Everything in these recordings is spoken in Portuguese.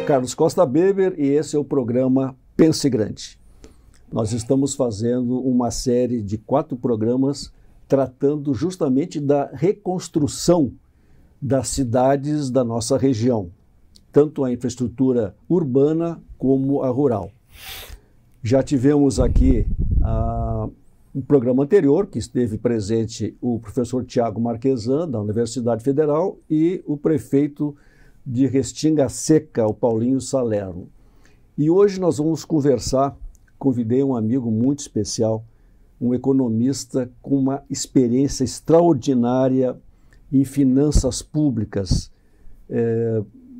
Carlos Costa Beber e esse é o programa Pense Grande. Nós estamos fazendo uma série de 4 programas tratando justamente da reconstrução das cidades da nossa região, tanto a infraestrutura urbana como a rural. Já tivemos aqui um programa anterior, que esteve presente o professor Tiago Marquesan, da Universidade Federal, e o prefeito de Restinga Seca, o Paulinho Salerno. E hoje nós vamos conversar, convidei um amigo muito especial, um economista com uma experiência extraordinária em finanças públicas.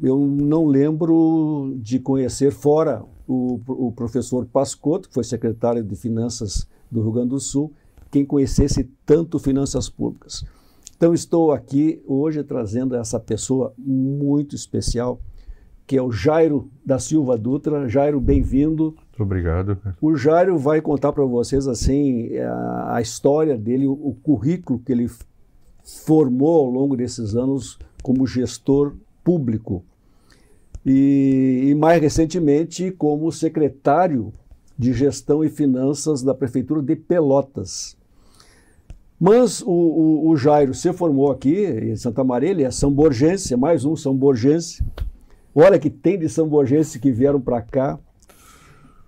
Eu não lembro de conhecer, fora o professor Pascotto, que foi secretário de Finanças do Rio Grande do Sul, quem conhecesse tanto finanças públicas. Então estou aqui hoje trazendo essa pessoa muito especial, que é o Jairo da Silva Dutra. Jairo, bem-vindo. Muito obrigado. O Jairo vai contar para vocês assim a história dele, o currículo que ele formou ao longo desses anos como gestor público e mais recentemente como secretário de Gestão e Finanças da Prefeitura de Pelotas. Mas o Jairo se formou aqui em Santa Maria, ele é samborgense, é mais um samborgense. Olha que tem de samborgense que vieram para cá.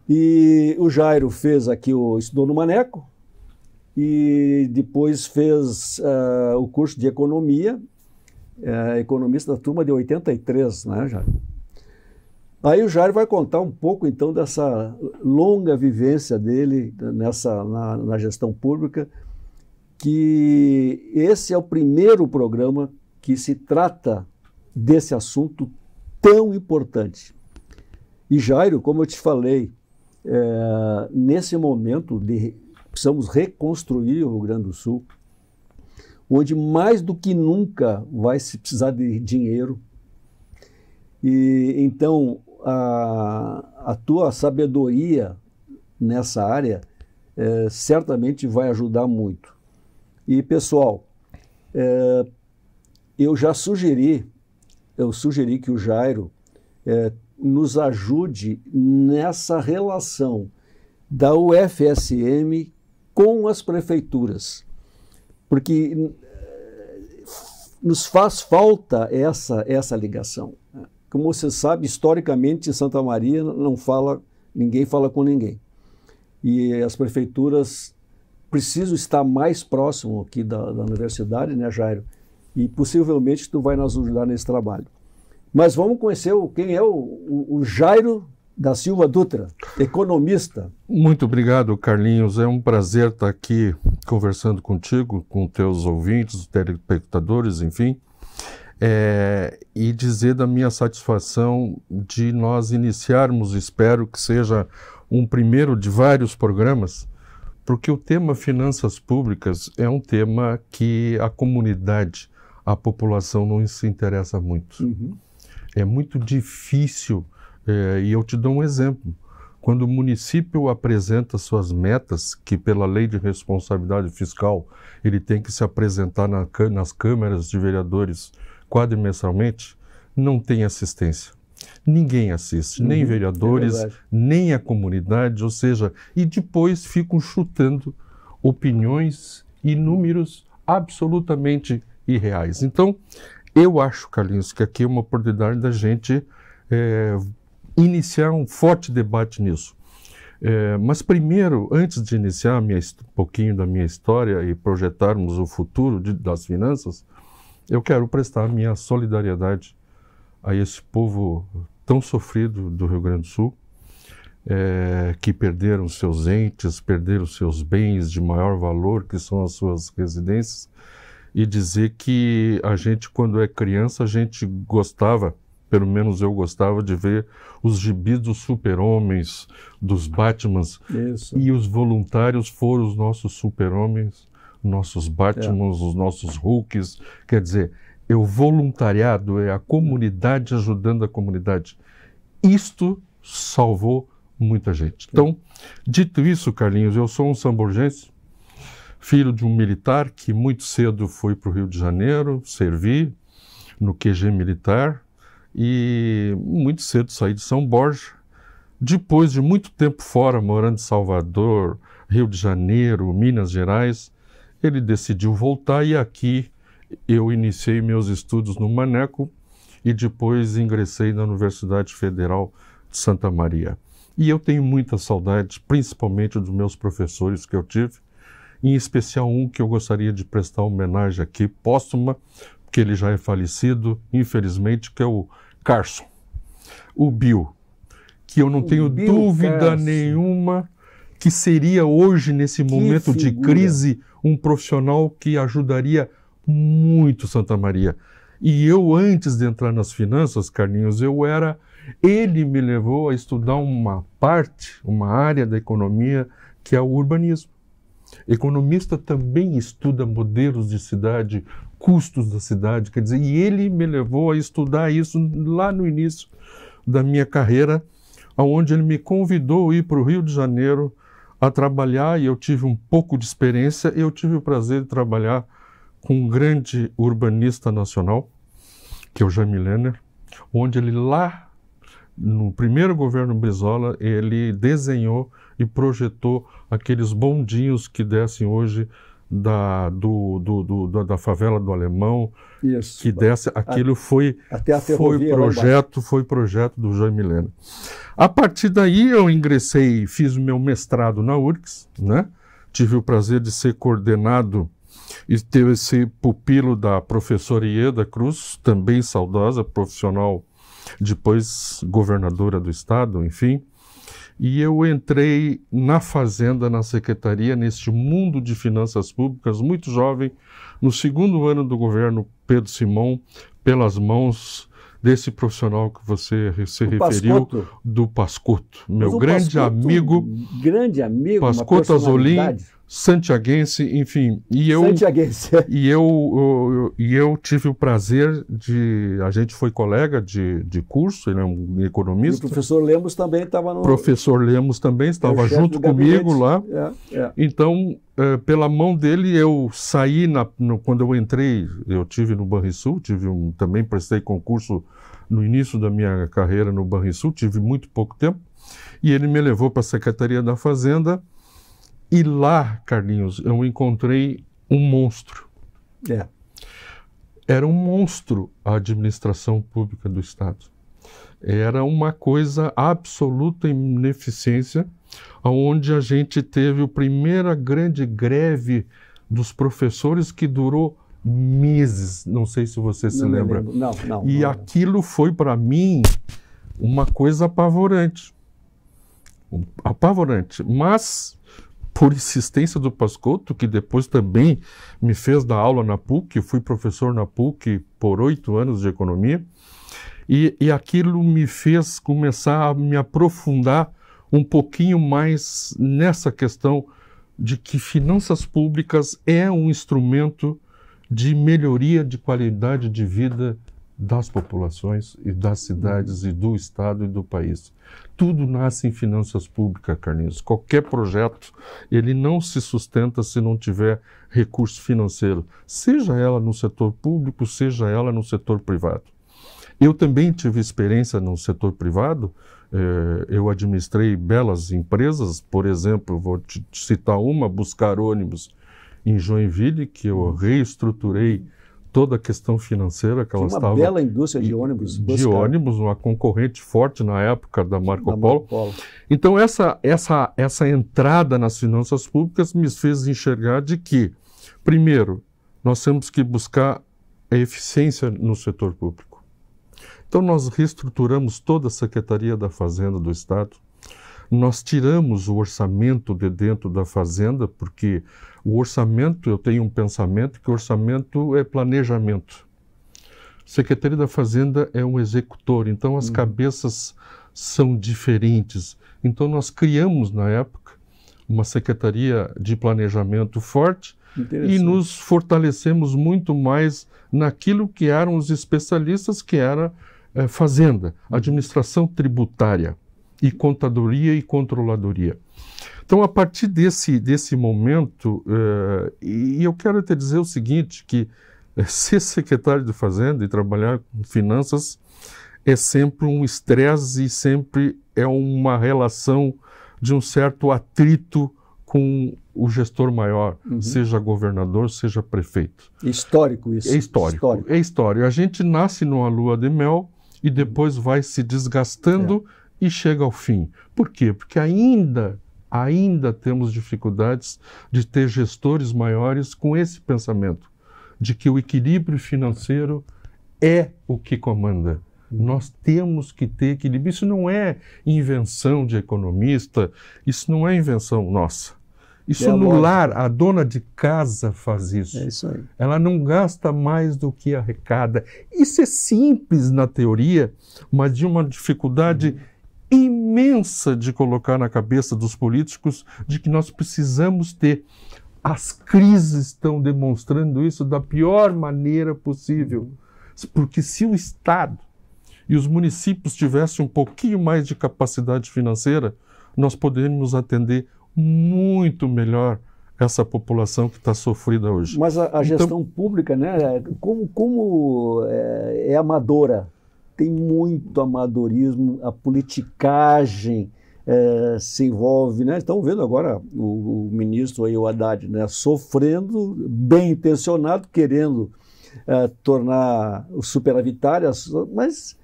E o Jairo fez aqui, estudou no Maneco e depois fez o curso de Economia, economista da turma de 83, né, Jairo? Aí o Jairo vai contar um pouco, então, dessa longa vivência dele na gestão pública, que esse é o primeiro programa que se trata desse assunto tão importante. E Jairo, como eu te falei, nesse momento precisamos reconstruir o Rio Grande do Sul, onde mais do que nunca vai se precisar de dinheiro. E então a tua sabedoria nessa área certamente vai ajudar muito. E pessoal, eu sugeri que o Jairo nos ajude nessa relação da UFSM com as prefeituras, porque nos faz falta essa ligação. Como você sabe, historicamente, Santa Maria ninguém fala com ninguém. E as prefeituras precisam estar mais próximo aqui da universidade, né, Jairo? E possivelmente tu vai nos ajudar nesse trabalho. Mas vamos conhecer quem é o Jairo da Silva Dutra, economista. Muito obrigado, Carlinhos. É um prazer estar aqui conversando contigo, com teus ouvintes, telespectadores, enfim. E dizer da minha satisfação de nós iniciarmos, espero que seja um primeiro de vários programas, porque o tema finanças públicas é um tema que a comunidade, a população não se interessa muito. Uhum. É muito difícil, e eu te dou um exemplo. Quando o município apresenta suas metas, que pela lei de responsabilidade fiscal ele tem que se apresentar nas câmaras de vereadores quadrimestralmente, não tem assistência. Ninguém assiste, nem vereadores, nem a comunidade, ou seja, e depois ficam chutando opiniões e números absolutamente irreais. Então, eu acho, Carlinhos, que aqui é uma oportunidade da gente iniciar um forte debate nisso. Mas primeiro, antes de iniciar um pouquinho da minha história e projetarmos o futuro das finanças, eu quero prestar minha solidariedade a esse povo tão sofrido do Rio Grande do Sul, que perderam seus entes, perderam seus bens de maior valor, que são as suas residências, e dizer que a gente, quando é criança, a gente gostava, pelo menos eu gostava, de ver os gibis dos super-homens, dos Batmans. Isso. E os voluntários foram os nossos super-homens, nossos Batmans, os nossos Hulks. Quer dizer, o voluntariado é a comunidade ajudando a comunidade. Isto salvou muita gente. Então, dito isso, Carlinhos, eu sou um samborgense, filho de um militar que muito cedo foi para o Rio de Janeiro, servi no QG militar, e muito cedo saí de São Borja. Depois de muito tempo fora, morando em Salvador, Rio de Janeiro, Minas Gerais, ele decidiu voltar e aqui eu iniciei meus estudos no Maneco e depois ingressei na Universidade Federal de Santa Maria. E eu tenho muita saudade, principalmente dos meus professores que eu tive, em especial um que eu gostaria de prestar homenagem aqui, póstuma, porque ele já é falecido, infelizmente, que é o Carson, o Bill, que eu não tenho dúvida nenhuma que seria hoje, nesse momento de crise, um profissional que ajudaria muito Santa Maria. E eu, antes de entrar nas finanças, Carlinhos, ele me levou a estudar uma área da economia, que é o urbanismo. Economista também estuda modelos de cidade, custos da cidade, quer dizer, e ele me levou a estudar isso lá no início da minha carreira, onde ele me convidou a ir para o Rio de Janeiro a trabalhar, e eu tive um pouco de experiência. Eu tive o prazer de trabalhar com um grande urbanista nacional, que é o Jaime Lerner, onde ele lá, no primeiro governo Brizola, ele desenhou e projetou aqueles bondinhos que descem hoje da favela do Alemão, isso, que desce, aquilo foi projeto do Jaime Lerner. A partir daí eu ingressei, fiz o meu mestrado na URGS, né? Tive o prazer de ser coordenado e ter esse pupilo da professora Ieda Cruz, também saudosa, profissional, depois governadora do estado, enfim. E eu entrei na Fazenda, na Secretaria, neste mundo de finanças públicas, muito jovem, no segundo ano do governo Pedro Simão, pelas mãos desse profissional que você se referiu, do Pascotto, meu grande amigo, Pascotto Azzolin, santiaguense, enfim. E eu tive o prazer a gente foi colega de curso, ele é um economista. E o professor Lemos também estava no... Professor Lemos também estava junto comigo lá. Então, pela mão dele, eu saí, quando eu entrei, eu tive no Banrisul, também prestei concurso no início da minha carreira no Banrisul, tive muito pouco tempo, e ele me levou para a Secretaria da Fazenda. E lá, Carlinhos, eu encontrei um monstro. Era um monstro a administração pública do Estado. Era uma coisa absoluta ineficiência, onde a gente teve a primeira grande greve dos professores que durou meses. Não sei se você se lembra. Não. E aquilo foi, para mim, uma coisa apavorante. Mas... por insistência do Pascotto, que depois também me fez dar aula na PUC, eu fui professor na PUC por 8 anos de economia, e aquilo me fez começar a me aprofundar um pouquinho mais nessa questão de que finanças públicas é um instrumento de melhoria de qualidade de vida das populações e das cidades e do Estado e do país. Tudo nasce em finanças públicas, Carlinhos. Qualquer projeto, ele não se sustenta se não tiver recurso financeiro, seja ela no setor público, seja ela no setor privado. Eu também tive experiência no setor privado, eu administrei belas empresas, por exemplo, vou te citar uma, Buscar Ônibus, em Joinville, que eu reestruturei toda a questão financeira que ela estava... Uma bela indústria de ônibus. De ônibus, uma concorrente forte na época da Marco Polo. Então, essa entrada nas finanças públicas me fez enxergar de que, primeiro, nós temos que buscar a eficiência no setor público. Então, nós reestruturamos toda a Secretaria da Fazenda do Estado. Nós tiramos o orçamento de dentro da Fazenda, porque o orçamento, eu tenho um pensamento que o orçamento é planejamento. Secretaria da Fazenda é um executor, então as cabeças são diferentes. Então nós criamos, na época, uma Secretaria de Planejamento forte e nos fortalecemos muito mais naquilo que eram os especialistas, que era Fazenda, administração tributária, e contadoria e controladoria. Então, a partir desse momento, e eu quero te dizer o seguinte, que ser secretário de Fazenda e trabalhar com finanças é sempre um estresse e sempre é uma relação de um certo atrito com o gestor maior, seja governador, seja prefeito. Histórico isso. É histórico. É histórico. A gente nasce numa lua de mel e depois vai se desgastando e chega ao fim. Por quê? Porque ainda temos dificuldades de ter gestores maiores com esse pensamento, de que o equilíbrio financeiro é o que comanda. Nós temos que ter equilíbrio. Isso não é invenção de economista, isso não é invenção nossa. Isso no lar, a dona de casa faz isso. É isso aí. Ela não gasta mais do que arrecada. Isso é simples na teoria, mas de uma dificuldade imensa de colocar na cabeça dos políticos de que nós precisamos ter. As crises estão demonstrando isso da pior maneira possível. Porque se o Estado e os municípios tivessem um pouquinho mais de capacidade financeira, nós poderíamos atender muito melhor essa população que está sofrida hoje. Mas a gestão pública, né, como é amadora, tem muito amadorismo, a politicagem se envolve, né? Estão vendo agora o ministro aí, o Haddad, né, sofrendo, bem intencionado, querendo tornar o superavitárias, mas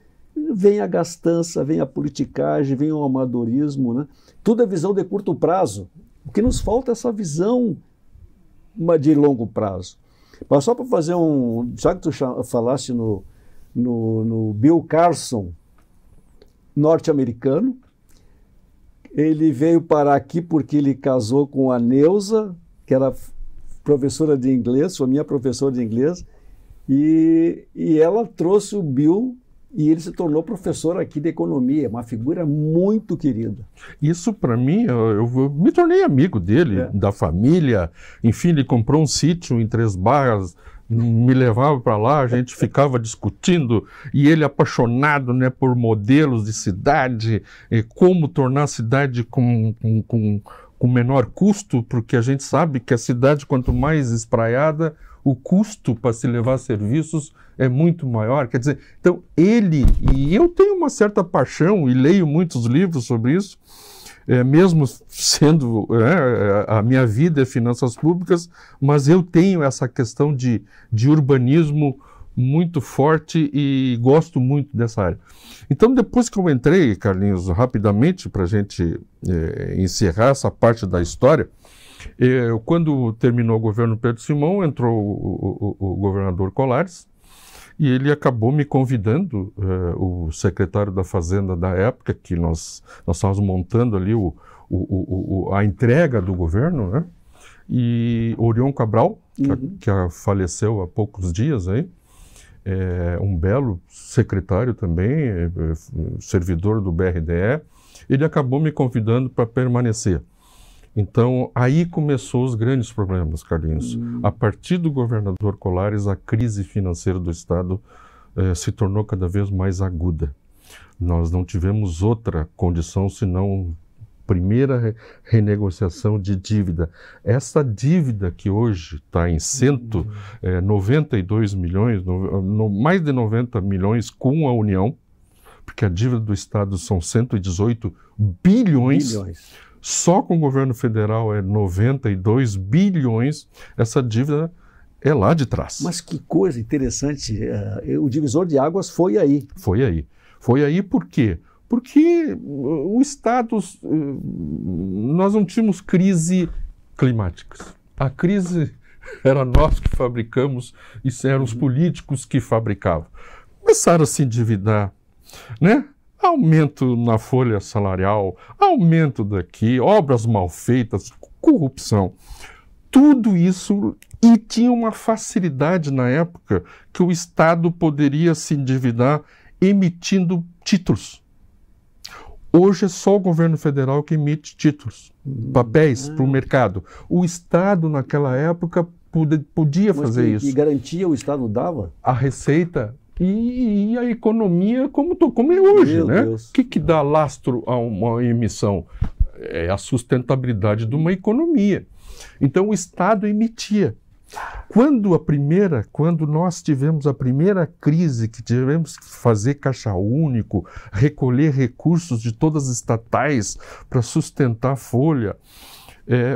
vem a gastança, vem a politicagem, vem o amadorismo, né? Tudo é visão de curto prazo. O que nos falta é essa visão de longo prazo. Mas só para fazer já que tu falaste no Bill Carson, norte-americano, ele veio parar aqui porque ele casou com a Neuza, que era professora de inglês, foi minha professora de inglês, e ela trouxe o Bill e ele se tornou professor aqui de economia, uma figura muito querida. Isso, para mim, eu me tornei amigo dele, da família. Enfim, ele comprou um sítio em Três Barras, me levava para lá, a gente ficava discutindo, e ele apaixonado, né, por modelos de cidade, como tornar a cidade com menor custo, porque a gente sabe que a cidade, quanto mais espraiada, o custo para se levar serviços é muito maior. Quer dizer, então e eu tenho uma certa paixão e leio muitos livros sobre isso, mesmo sendo, a minha vida é finanças públicas, mas eu tenho essa questão de urbanismo muito forte e gosto muito dessa área. Então, depois que eu entrei, Carlinhos, rapidamente, para a gente encerrar essa parte da história, quando terminou o governo Pedro Simão, entrou o governador Colares, e ele acabou me convidando, o secretário da Fazenda da época, que nós estávamos montando ali a entrega do governo, né? E Orion Cabral, que faleceu há poucos dias aí, um belo secretário também, servidor do BRDE, ele acabou me convidando para permanecer. Então, aí começou os grandes problemas, Carlinhos. A partir do governador Colares, a crise financeira do Estado se tornou cada vez mais aguda. Nós não tivemos outra condição senão primeira renegociação de dívida. Essa dívida que hoje está em 192 milhões, mais de 90 milhões com a União, porque a dívida do Estado são 118 bilhões. Só com o governo federal é 92 bilhões, essa dívida é lá de trás. Mas que coisa interessante, o divisor de águas foi aí. Foi aí. Foi aí por quê? Porque o Estado, nós não tínhamos crise climáticas. A crise era nós que fabricamos e eram os políticos que fabricavam. Começaram a se endividar, né? Aumento na folha salarial, aumento daqui, obras mal feitas, corrupção. Tudo isso, e tinha uma facilidade na época que o Estado poderia se endividar emitindo títulos. Hoje é só o governo federal que emite títulos, papéis para o mercado. O Estado, naquela época, podia fazer isso. E garantia o Estado dava? A Receita e a economia como é hoje, Meu né? Deus. O que dá lastro a uma emissão? É a sustentabilidade de uma economia. Então o Estado emitia. Quando nós tivemos a primeira crise, que tivemos que fazer caixa único, recolher recursos de todas as estatais para sustentar a folha,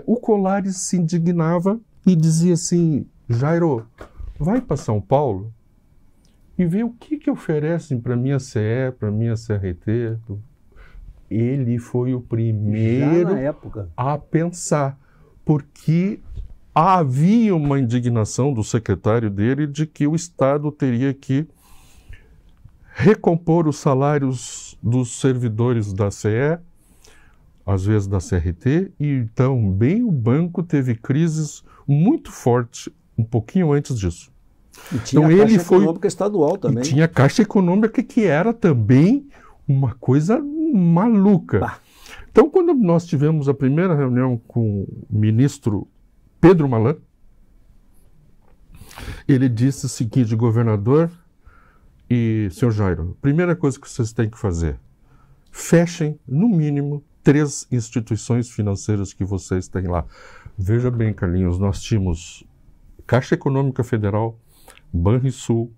o Colares se indignava e dizia assim: Jairo, vai para São Paulo e vê o que oferecem para minha CE, para minha CRT. Ele foi o primeiro já na época a pensar, porque havia uma indignação do secretário dele de que o Estado teria que recompor os salários dos servidores da CE, às vezes da CRT, e também o banco teve crises muito fortes um pouquinho antes disso. E tinha então, a Caixa Econômica Estadual também. E tinha a Caixa Econômica, que era também uma coisa maluca. Bah. Então, quando nós tivemos a primeira reunião com o ministro Pedro Malan, ele disse o seguinte: governador e senhor Jairo, primeira coisa que vocês têm que fazer, fechem, no mínimo, 3 instituições financeiras que vocês têm lá. Veja bem, Carlinhos, nós tínhamos Caixa Econômica Federal, Banrisul,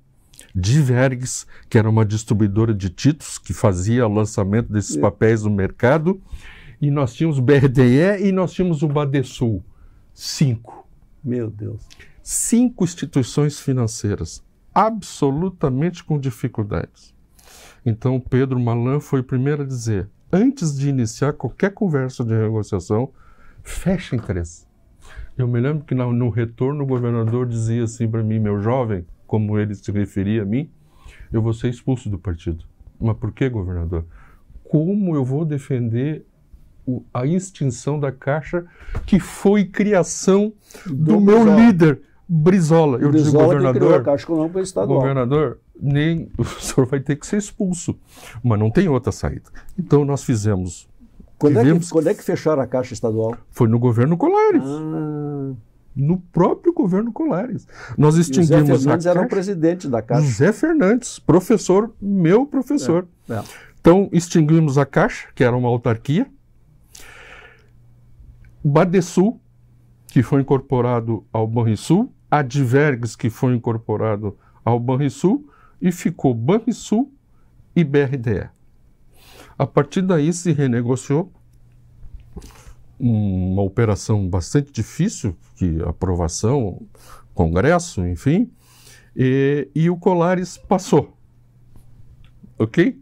Divergs, que era uma distribuidora de títulos que fazia o lançamento desses papéis no mercado, e nós tínhamos o BRDE e nós tínhamos o Badesul. 5. Meu Deus. 5 instituições financeiras, absolutamente com dificuldades. Então, Pedro Malan foi o primeiro a dizer, antes de iniciar qualquer conversa de negociação, fechem 3. Eu me lembro que no retorno o governador dizia assim para mim: meu jovem, como ele se referia a mim, eu vou ser expulso do partido. Mas por que, governador? Como eu vou defender a extinção da Caixa, que foi criação do meu líder, Brizola? Eu digo, governador, a Caixa Econômica Estadual. Governador, nem o senhor vai ter que ser expulso, mas não tem outra saída. Então nós fizemos. Quando é que fecharam a Caixa Estadual? Foi no governo Colares. No próprio governo Colares. Nós extinguimos a Caixa. José Fernandes era o presidente da Caixa. José Fernandes, professor, meu professor. Então, extinguimos a Caixa, que era uma autarquia. Badesul, que foi incorporado ao Banrisul. A Divergs, que foi incorporado ao Banrisul. E ficou Banrisul e BRDE. A partir daí se renegociou, uma operação bastante difícil, que aprovação, Congresso, enfim, e o Colares passou, ok?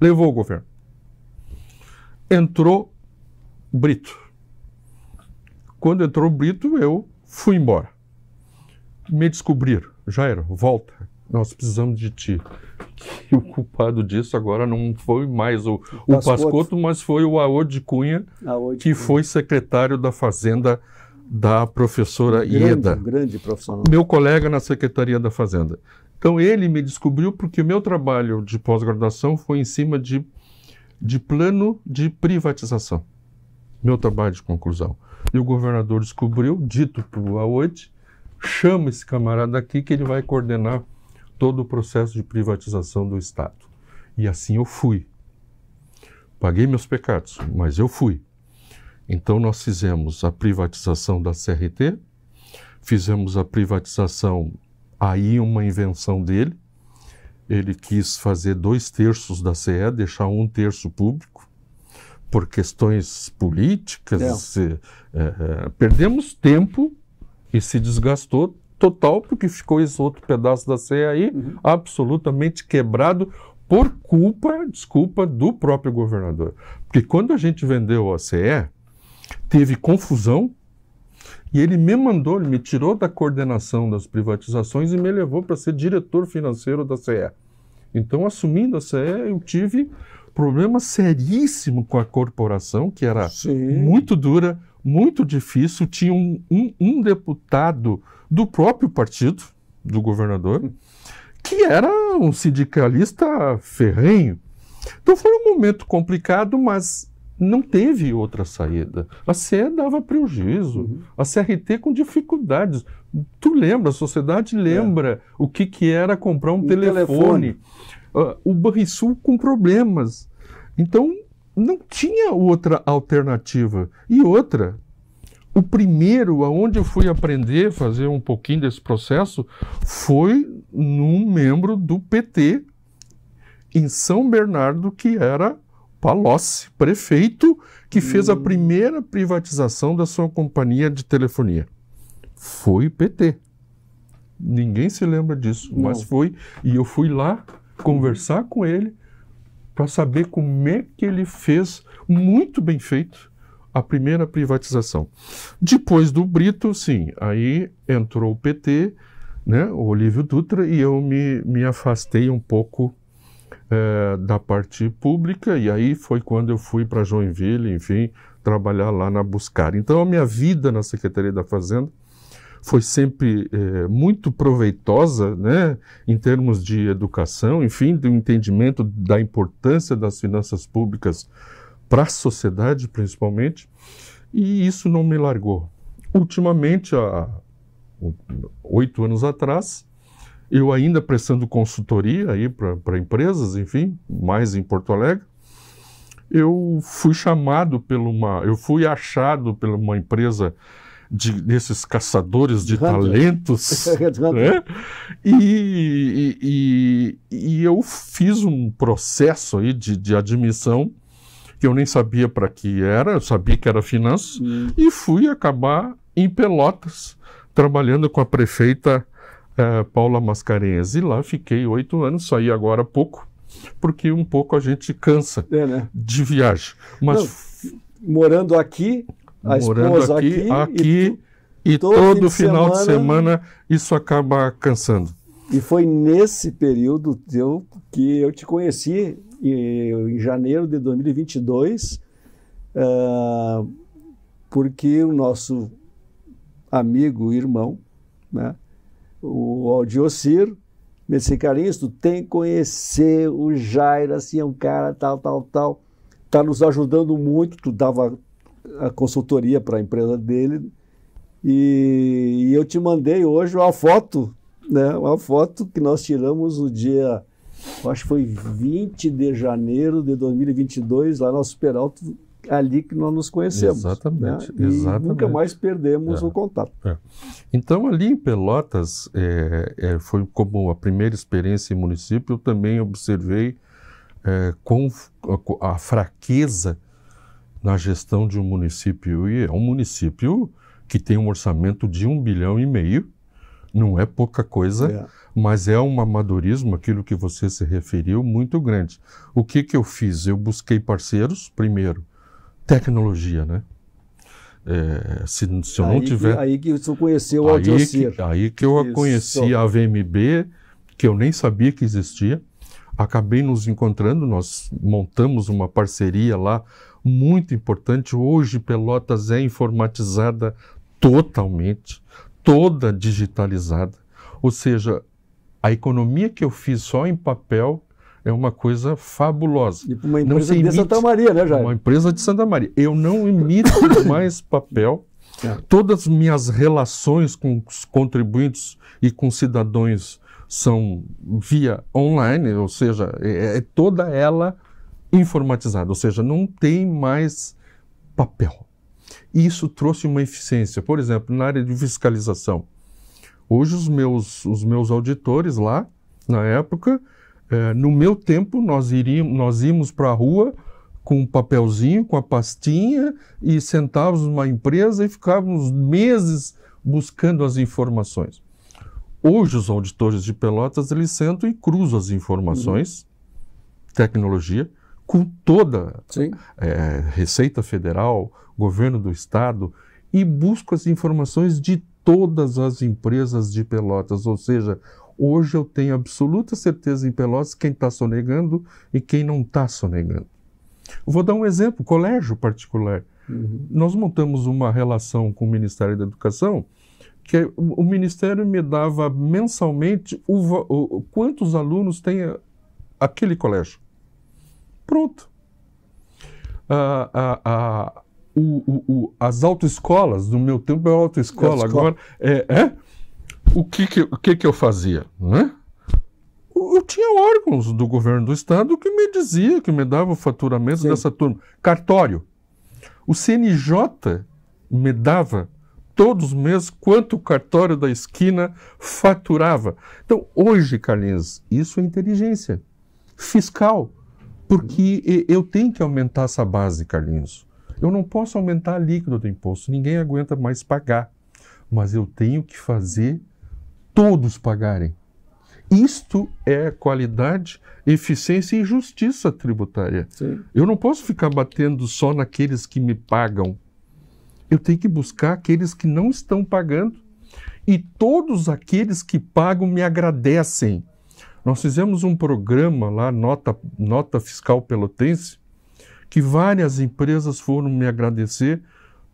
Levou o governo. Entrou Brito. Quando entrou Brito, eu fui embora. Me descobriram: Jairo, volta, nós precisamos de ti. E o culpado disso agora não foi mais o Pascotto, mas foi o Aode Cunha, que foi secretário da Fazenda da professora Ieda. Grande profissional. Meu colega na Secretaria da Fazenda. Então ele me descobriu porque o meu trabalho de pós-graduação foi em cima de plano de privatização. Meu trabalho de conclusão. E o governador descobriu, dito para o Aode, chama esse camarada aqui que ele vai coordenar todo o processo de privatização do Estado. E assim eu fui. Paguei meus pecados, mas eu fui. Então nós fizemos a privatização da CRT, fizemos a privatização, aí uma invenção dele. Ele quis fazer 2/3 da CE, deixar 1/3 público, por questões políticas. Perdemos tempo e se desgastou total, porque ficou esse outro pedaço da CE aí absolutamente quebrado por desculpa do próprio governador. Porque quando a gente vendeu a CE, teve confusão e ele me mandou, ele me tirou da coordenação das privatizações e me levou para ser diretor financeiro da CE. Então, assumindo a CE, eu tive problema seríssimo com a corporação, que era muito dura, muito difícil. Tinha um deputado do próprio partido, do governador, que era um sindicalista ferrenho. Então foi um momento complicado, mas não teve outra saída. A CE dava prejuízo, a CRT com dificuldades. Tu lembra, a sociedade lembra o que era comprar um telefone. O Banrisul com problemas. Então não tinha outra alternativa. E outra, o primeiro, aonde eu fui aprender a fazer um pouquinho desse processo, foi num membro do PT em São Bernardo, que era Palocci, prefeito, que fez a primeira privatização da sua companhia de telefonia. Foi PT. Ninguém se lembra disso, mas foi. E eu fui lá conversar com ele para saber como é que ele fez, muito bem feito, a primeira privatização. Depois do Brito, sim, aí entrou o PT, né, o Olívio Dutra, e eu me afastei um pouco da parte pública, e aí foi quando eu fui para Joinville, enfim, trabalhar lá na Buscar. Então a minha vida na Secretaria da Fazenda foi sempre muito proveitosa, né, em termos de educação, enfim, do entendimento da importância das finanças públicas para a sociedade, principalmente, e isso não me largou. Ultimamente, há 8 anos atrás, eu ainda prestando consultoria aí para empresas, enfim, mais em Porto Alegre, eu fui achado por uma empresa desses caçadores de talentos, né? E eu fiz um processo aí de admissão que eu nem sabia para que era, eu sabia que era finanças, e fui acabar em Pelotas, trabalhando com a prefeita Paula Mascarenhas. E lá fiquei 8 anos, saí agora há pouco, porque um pouco a gente cansa de viagem. Mas morando aqui, a esposa aqui e todo final de semana isso acaba cansando. E foi nesse período que eu te conheci, em janeiro de 2022, porque o nosso amigo, irmão, né, o Aldiocir, me disse: Carlinhos, tu tem que conhecer o Jair, assim, é um cara tal, tá nos ajudando muito. Tu dava a consultoria para a empresa dele, e eu te mandei hoje uma foto, né, uma foto que nós tiramos no dia, acho que foi 20 de janeiro de 2022, lá no Peralto, ali que nós nos conhecemos. Exatamente. Né? Exatamente. E nunca mais perdemos o contato. Então, ali em Pelotas, foi como a primeira experiência em município, eu também observei com a fraqueza na gestão de um município. E é um município que tem um orçamento de 1,5 bilhão, não é pouca coisa, mas é um amadorismo, aquilo que você se referiu, muito grande. O que eu fiz? Eu busquei parceiros, primeiro, tecnologia, né? Se eu não tiver... Aí que você conheceu o Aldiocir. Aí que eu conheci a VMB, que eu nem sabia que existia. Acabei nos encontrando, nós montamos uma parceria lá muito importante. Hoje Pelotas é informatizada totalmente, toda digitalizada. Ou seja, a economia que eu fiz só em papel é uma coisa fabulosa. E para uma empresa de Santa Maria, né, Jair? Uma empresa de Santa Maria. Eu não emito mais papel. Todas as minhas relações com os contribuintes e com cidadãos são via online, ou seja, toda ela informatizada, ou seja, não tem mais papel. E isso trouxe uma eficiência. Por exemplo, na área de fiscalização. Hoje os meus auditores lá, na época, no meu tempo, nós íamos para a rua com um papelzinho, com a pastinha, e sentávamos numa empresa e ficávamos meses buscando as informações. Hoje os auditores de Pelotas, eles sentam e cruzam as informações, tecnologia, com toda Receita Federal, Governo do Estado, e buscam as informações de todas as empresas de Pelotas. Ou seja, hoje eu tenho absoluta certeza em Pelotas quem está sonegando e quem não está sonegando. Vou dar um exemplo, colégio particular. Nós montamos uma relação com o Ministério da Educação, que o Ministério me dava mensalmente quantos alunos tem aquele colégio. Pronto. As autoescolas, no meu tempo é autoescola, agora o que eu fazia, né? Eu tinha órgãos do governo do estado que me dizia, que me dava o faturamento dessa turma. Cartório. O CNJ me dava todos os meses quanto o cartório da esquina faturava. Então, hoje, Carlinhos, isso é inteligência fiscal, porque eu tenho que aumentar essa base, Carlinhos. Eu não posso aumentar a líquida do imposto, ninguém aguenta mais pagar, mas eu tenho que fazer todos pagarem. Isto é qualidade, eficiência e justiça tributária. Sim. Eu não posso ficar batendo só naqueles que me pagam. Eu tenho que buscar aqueles que não estão pagando. E todos aqueles que pagam me agradecem. Nós fizemos um programa lá, Nota Fiscal Pelotense, que várias empresas foram me agradecer.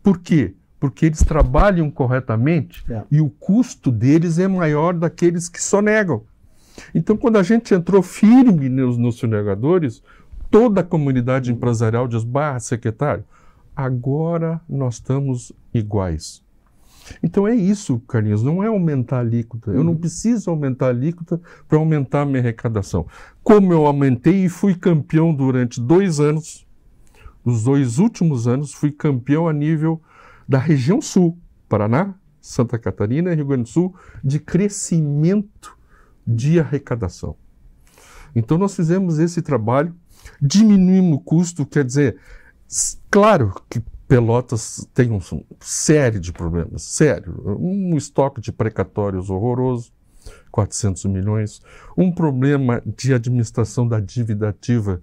Por quê? Porque eles trabalham corretamente e o custo deles é maior daqueles que sonegam. Então, quando a gente entrou firme nos sonegadores, toda a comunidade empresarial diz, secretário, agora nós estamos iguais. Então é isso, Carlinhos, não é aumentar a alíquota. Eu não preciso aumentar a alíquota para aumentar a minha arrecadação. Como eu aumentei e fui campeão durante 2 anos, nos 2 últimos anos, fui campeão a nível da região sul, Paraná, Santa Catarina e Rio Grande do Sul, de crescimento de arrecadação. Então nós fizemos esse trabalho, diminuímos o custo, quer dizer, claro que Pelotas tem uma série de problemas, sério, um estoque de precatórios horroroso, 400 milhões, um problema de administração da dívida ativa,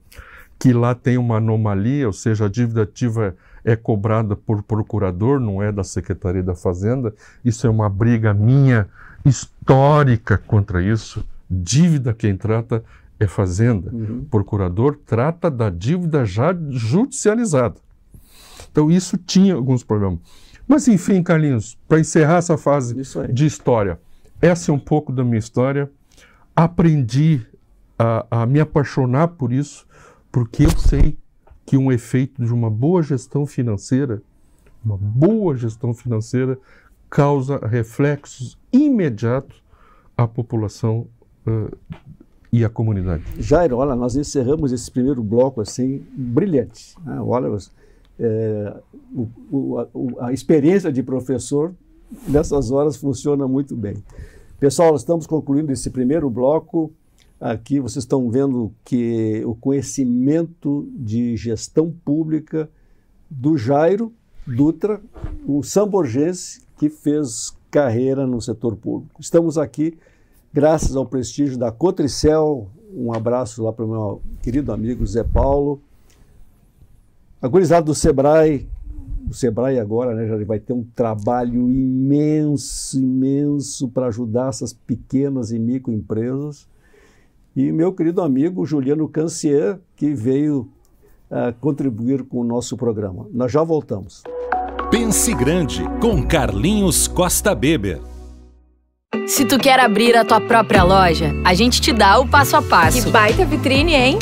que lá tem uma anomalia, ou seja, a dívida ativa é cobrada por procurador, não é da Secretaria da Fazenda. Isso é uma briga minha histórica contra isso. Dívida quem trata é Fazenda. Procurador trata da dívida já judicializada. Então isso tinha alguns problemas. Mas enfim, Carlinhos, para encerrar essa fase de história, essa é um pouco da minha história. Aprendi a me apaixonar por isso, porque eu sei que um efeito de uma boa gestão financeira, causa reflexos imediatos à população e à comunidade. Jairo, olha, nós encerramos esse primeiro bloco assim, brilhante. Olha, a experiência de professor nessas horas funciona muito bem. Pessoal, nós estamos concluindo esse primeiro bloco. Aqui vocês estão vendo que o conhecimento de gestão pública do Jairo Dutra, um samborgense que fez carreira no setor público. Estamos aqui graças ao prestígio da Cotricel. Um abraço lá para o meu querido amigo Zé Paulo. A gurizada do Sebrae, o Sebrae agora, né, já vai ter um trabalho imenso para ajudar essas pequenas e microempresas. E meu querido amigo Juliano Cancier, que veio contribuir com o nosso programa. Nós já voltamos. Pense Grande, com Carlinhos Costa Beber. Se tu quer abrir a tua própria loja, a gente te dá o passo a passo. Que baita vitrine, hein?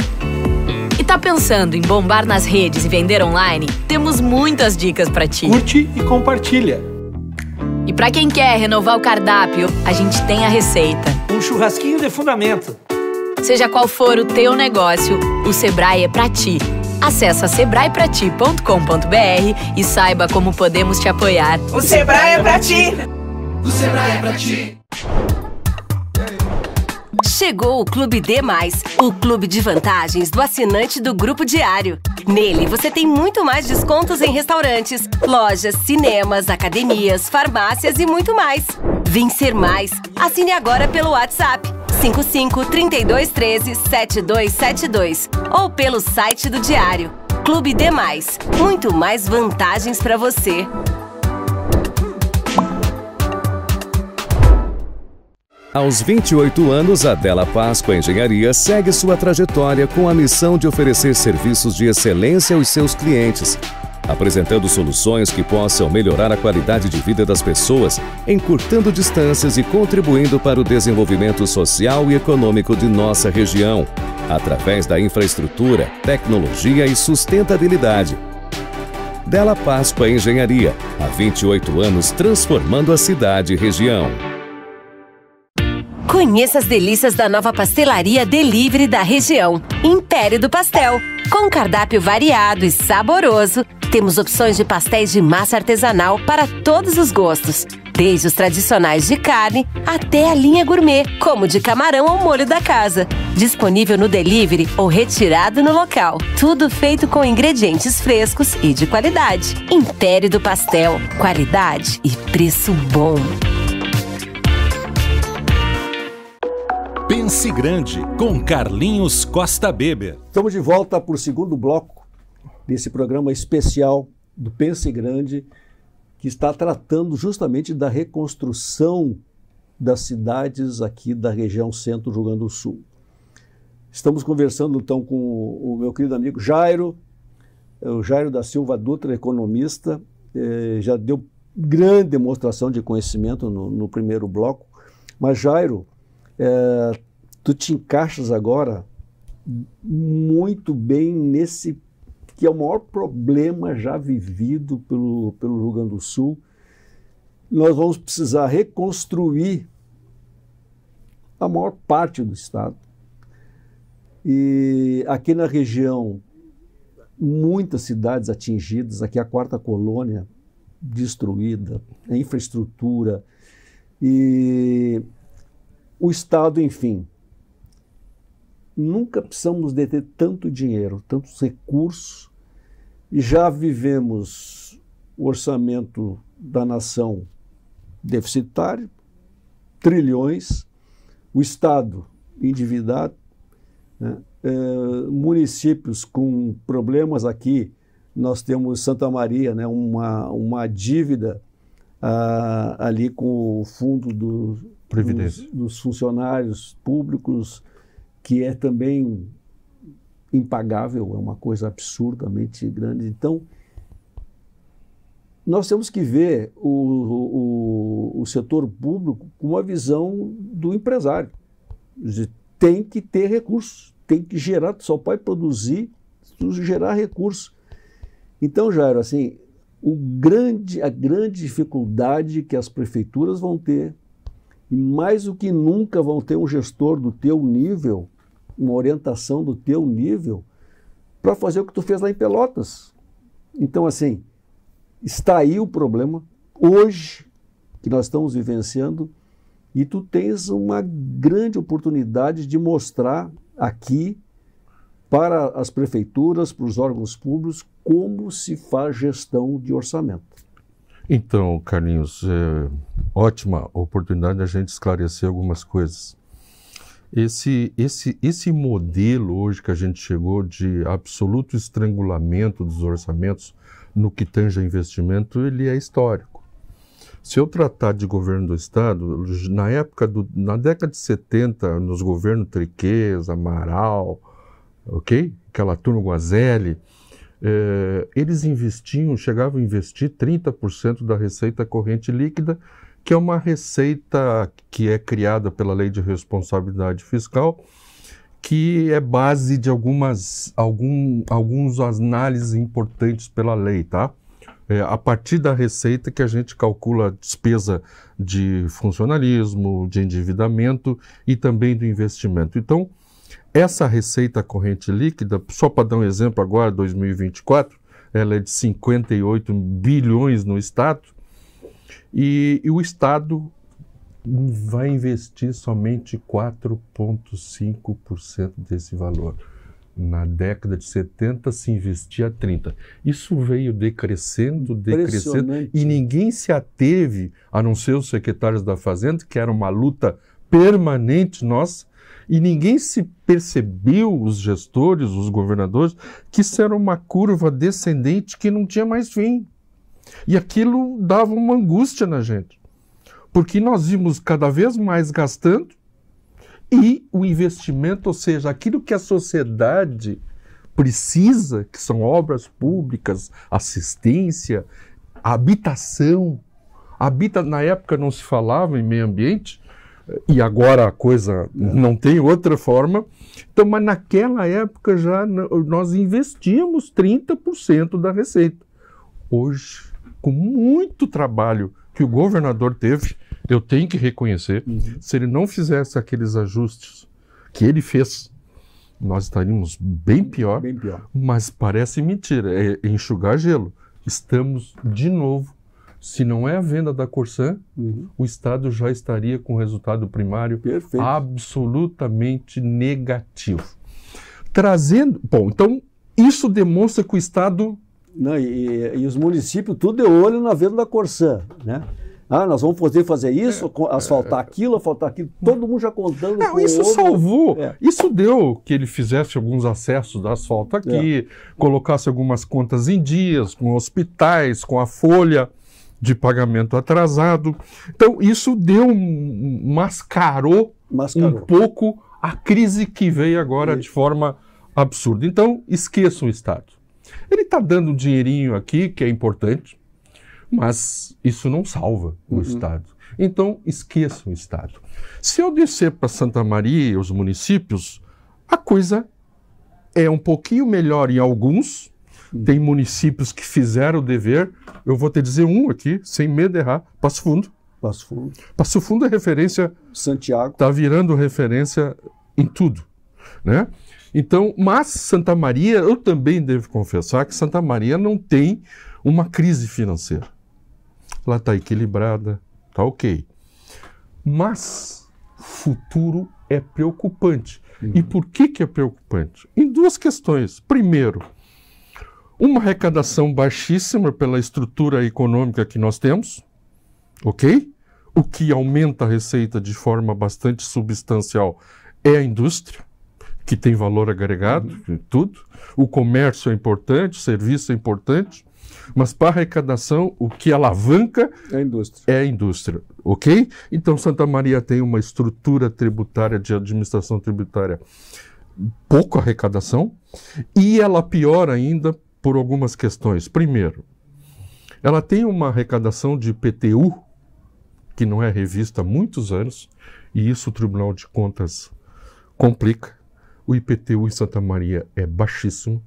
E tá pensando em bombar nas redes e vender online? Temos muitas dicas pra ti. Curte e compartilha. E pra quem quer renovar o cardápio, a gente tem a receita. Um churrasquinho de fundamento. Seja qual for o teu negócio, o Sebrae é pra ti. Acesse sebraeprati.com.br e saiba como podemos te apoiar. O Sebrae é pra ti! O Sebrae é pra ti! Chegou o Clube D+, o clube de vantagens do assinante do Grupo Diário. Nele você tem muito mais descontos em restaurantes, lojas, cinemas, academias, farmácias e muito mais. Vencer mais. Assine agora pelo WhatsApp 55 32 13 7272 ou pelo site do Diário. Clube D+, muito mais vantagens para você. Aos 28 anos, a Della Páscoa Engenharia segue sua trajetória com a missão de oferecer serviços de excelência aos seus clientes, apresentando soluções que possam melhorar a qualidade de vida das pessoas, encurtando distâncias e contribuindo para o desenvolvimento social e econômico de nossa região, através da infraestrutura, tecnologia e sustentabilidade. Della Páscoa Engenharia, há 28 anos transformando a cidade e região. Conheça as delícias da nova pastelaria Delivery da região, Império do Pastel. Com cardápio variado e saboroso, Temos opções de pastéis de massa artesanal para todos os gostos, desde os tradicionais de carne até a linha gourmet, como de camarão ao molho da casa. Disponível no delivery ou retirado no local. Tudo feito com ingredientes frescos e de qualidade. Império do Pastel. Qualidade e preço bom. Pense Grande, com Carlinhos Costa Beber. Estamos de volta para o segundo bloco desse programa especial do Pense Grande, que está tratando justamente da reconstrução das cidades aqui da região centro do Rio Grande do Sul. Estamos conversando então com o meu querido amigo Jairo, o Jairo da Silva Dutra, economista, já deu grande demonstração de conhecimento no primeiro bloco, mas Jairo, tu te encaixas agora muito bem nesse que é o maior problema já vivido pelo Rio Grande do Sul. Nós vamos precisar reconstruir a maior parte do estado. E aqui na região, muitas cidades atingidas, aqui a quarta colônia destruída, a infraestrutura e o estado, enfim. Nunca precisamos de ter tanto dinheiro, tantos recursos. Já vivemos o orçamento da nação deficitário, trilhões, o Estado endividado, né? Municípios com problemas aqui. Nós temos Santa Maria, né? uma dívida ali com o fundo dos funcionários públicos, que é também impagável, é uma coisa absurdamente grande. Então, nós temos que ver o setor público com uma visão do empresário. Tem que ter recursos, tem que gerar, só pode produzir se gerar recursos. Então, Jairo, assim, a grande dificuldade que as prefeituras vão ter, e mais do que nunca vão ter um gestor do teu nível, uma orientação do teu nível, para fazer o que tu fez lá em Pelotas. Então, assim, está aí o problema, hoje, que nós estamos vivenciando, e tu tens uma grande oportunidade de mostrar aqui, para as prefeituras, para os órgãos públicos, como se faz gestão de orçamento. Então, Carlinhos, ótima oportunidade de a gente esclarecer algumas coisas. Esse modelo hoje que a gente chegou de absoluto estrangulamento dos orçamentos no que tange a investimento, ele é histórico. Se eu tratar de governo do Estado, na década de 70, nos governos Triquez, Amaral, ok? Aquela turma Guazelli, eles chegavam a investir 30% da receita corrente líquida, que é uma receita que é criada pela Lei de Responsabilidade Fiscal, que é base de algumas análises importantes pela lei, tá? A partir da receita que a gente calcula a despesa de funcionalismo, de endividamento e também do investimento. Então, essa receita corrente líquida, só para dar um exemplo agora, 2024, ela é de 58 bilhões no Estado, e o Estado vai investir somente 4,5% desse valor. Na década de 70 se investia 30%. Isso veio decrescendo, e ninguém se ateve, a não ser os secretários da Fazenda, que era uma luta permanente nossa, e ninguém se percebeu, os gestores, os governadores, que isso era uma curva descendente que não tinha mais fim. E aquilo dava uma angústia na gente, porque nós íamos cada vez mais gastando e o investimento, ou seja, aquilo que a sociedade precisa, que são obras públicas, assistência, habitação. Na época não se falava em meio ambiente, e agora a coisa não tem outra forma. Então, mas naquela época já nós investíamos 30% da receita. Hoje, com muito trabalho que o governador teve, eu tenho que reconhecer, se ele não fizesse aqueles ajustes que ele fez, nós estaríamos bem pior, mas parece mentira, é enxugar gelo. Estamos de novo, se não é a venda da Corsan, o Estado já estaria com o resultado primário absolutamente negativo. Bom, então isso demonstra que o Estado... Não, e os municípios, tudo de olho na venda da Corsan, né? Ah, nós vamos poder fazer isso, asfaltar aquilo, todo mundo já contando. Não, isso salvou. Isso deu que ele fizesse alguns acessos da asfalto aqui, colocasse algumas contas em dias, com hospitais, com a folha de pagamento atrasado. Então, isso mascarou um pouco a crise que veio agora de forma absurda. Então, esqueçam o Estado. Ele está dando um dinheirinho aqui, que é importante, mas isso não salva o Estado. Então, esqueçam o Estado. Se eu descer para Santa Maria e os municípios, a coisa é um pouquinho melhor em alguns. Tem municípios que fizeram o dever. Eu vou te dizer um aqui, sem medo de errar, Passo Fundo. Passo Fundo é referência... Santiago. Está virando referência em tudo, né? Então, mas Santa Maria, eu também devo confessar que Santa Maria não tem uma crise financeira. Ela está equilibrada, está ok. Mas o futuro é preocupante. E por que é preocupante? Em duas questões. Primeiro, uma arrecadação baixíssima pela estrutura econômica que nós temos, ok? O que aumenta a receita de forma bastante substancial é a indústria, que tem valor agregado, tudo. O comércio é importante, o serviço é importante, mas para a arrecadação, o que alavanca é a indústria, ok? Então, Santa Maria tem uma estrutura tributária, de administração tributária, pouca arrecadação, e ela piora ainda por algumas questões. Primeiro, ela tem uma arrecadação de IPTU, que não é revista há muitos anos, e isso o Tribunal de Contas complica. O IPTU em Santa Maria é baixíssimo,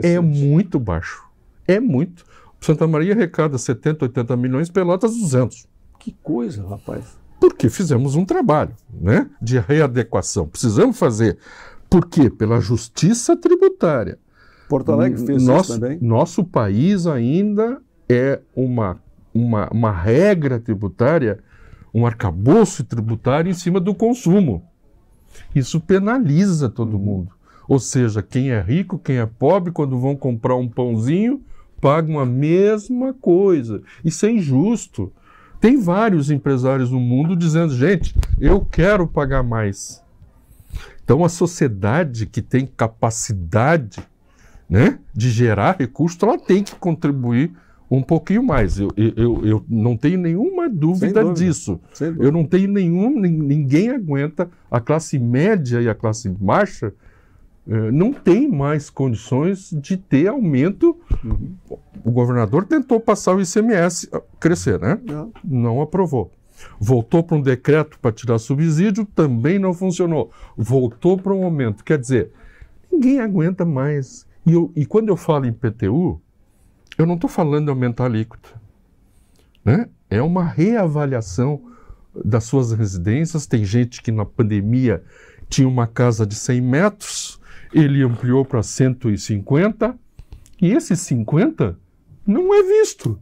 é muito baixo, é muito. Santa Maria arrecada 70, 80 milhões, Pelotas 200. Que coisa, rapaz. Porque fizemos um trabalho, né, de readequação. Precisamos fazer. Por quê? Pela justiça tributária. Porto Alegre fez isso também. Nosso país ainda é uma regra tributária, um arcabouço tributário em cima do consumo. Isso penaliza todo mundo. Ou seja, quem é rico, quem é pobre, quando vão comprar um pãozinho, pagam a mesma coisa. Isso é injusto. Tem vários empresários no mundo dizendo, gente, eu quero pagar mais. Então, a sociedade que tem capacidade, né, de gerar recursos, ela tem que contribuir um pouquinho mais. Eu não tenho nenhuma dúvida disso. Eu não tenho ninguém aguenta, a classe média e a classe baixa não tem mais condições de ter aumento. O governador tentou passar o ICMS crescer, né? Não aprovou. Voltou para um decreto para tirar subsídio, também não funcionou. Voltou para um aumento. Quer dizer, ninguém aguenta mais. E quando eu falo em IPTU, eu não estou falando de aumentar a alíquota, né? É uma reavaliação das suas residências. Tem gente que na pandemia tinha uma casa de 100 metros, ele ampliou para 150, e esses 50 não é visto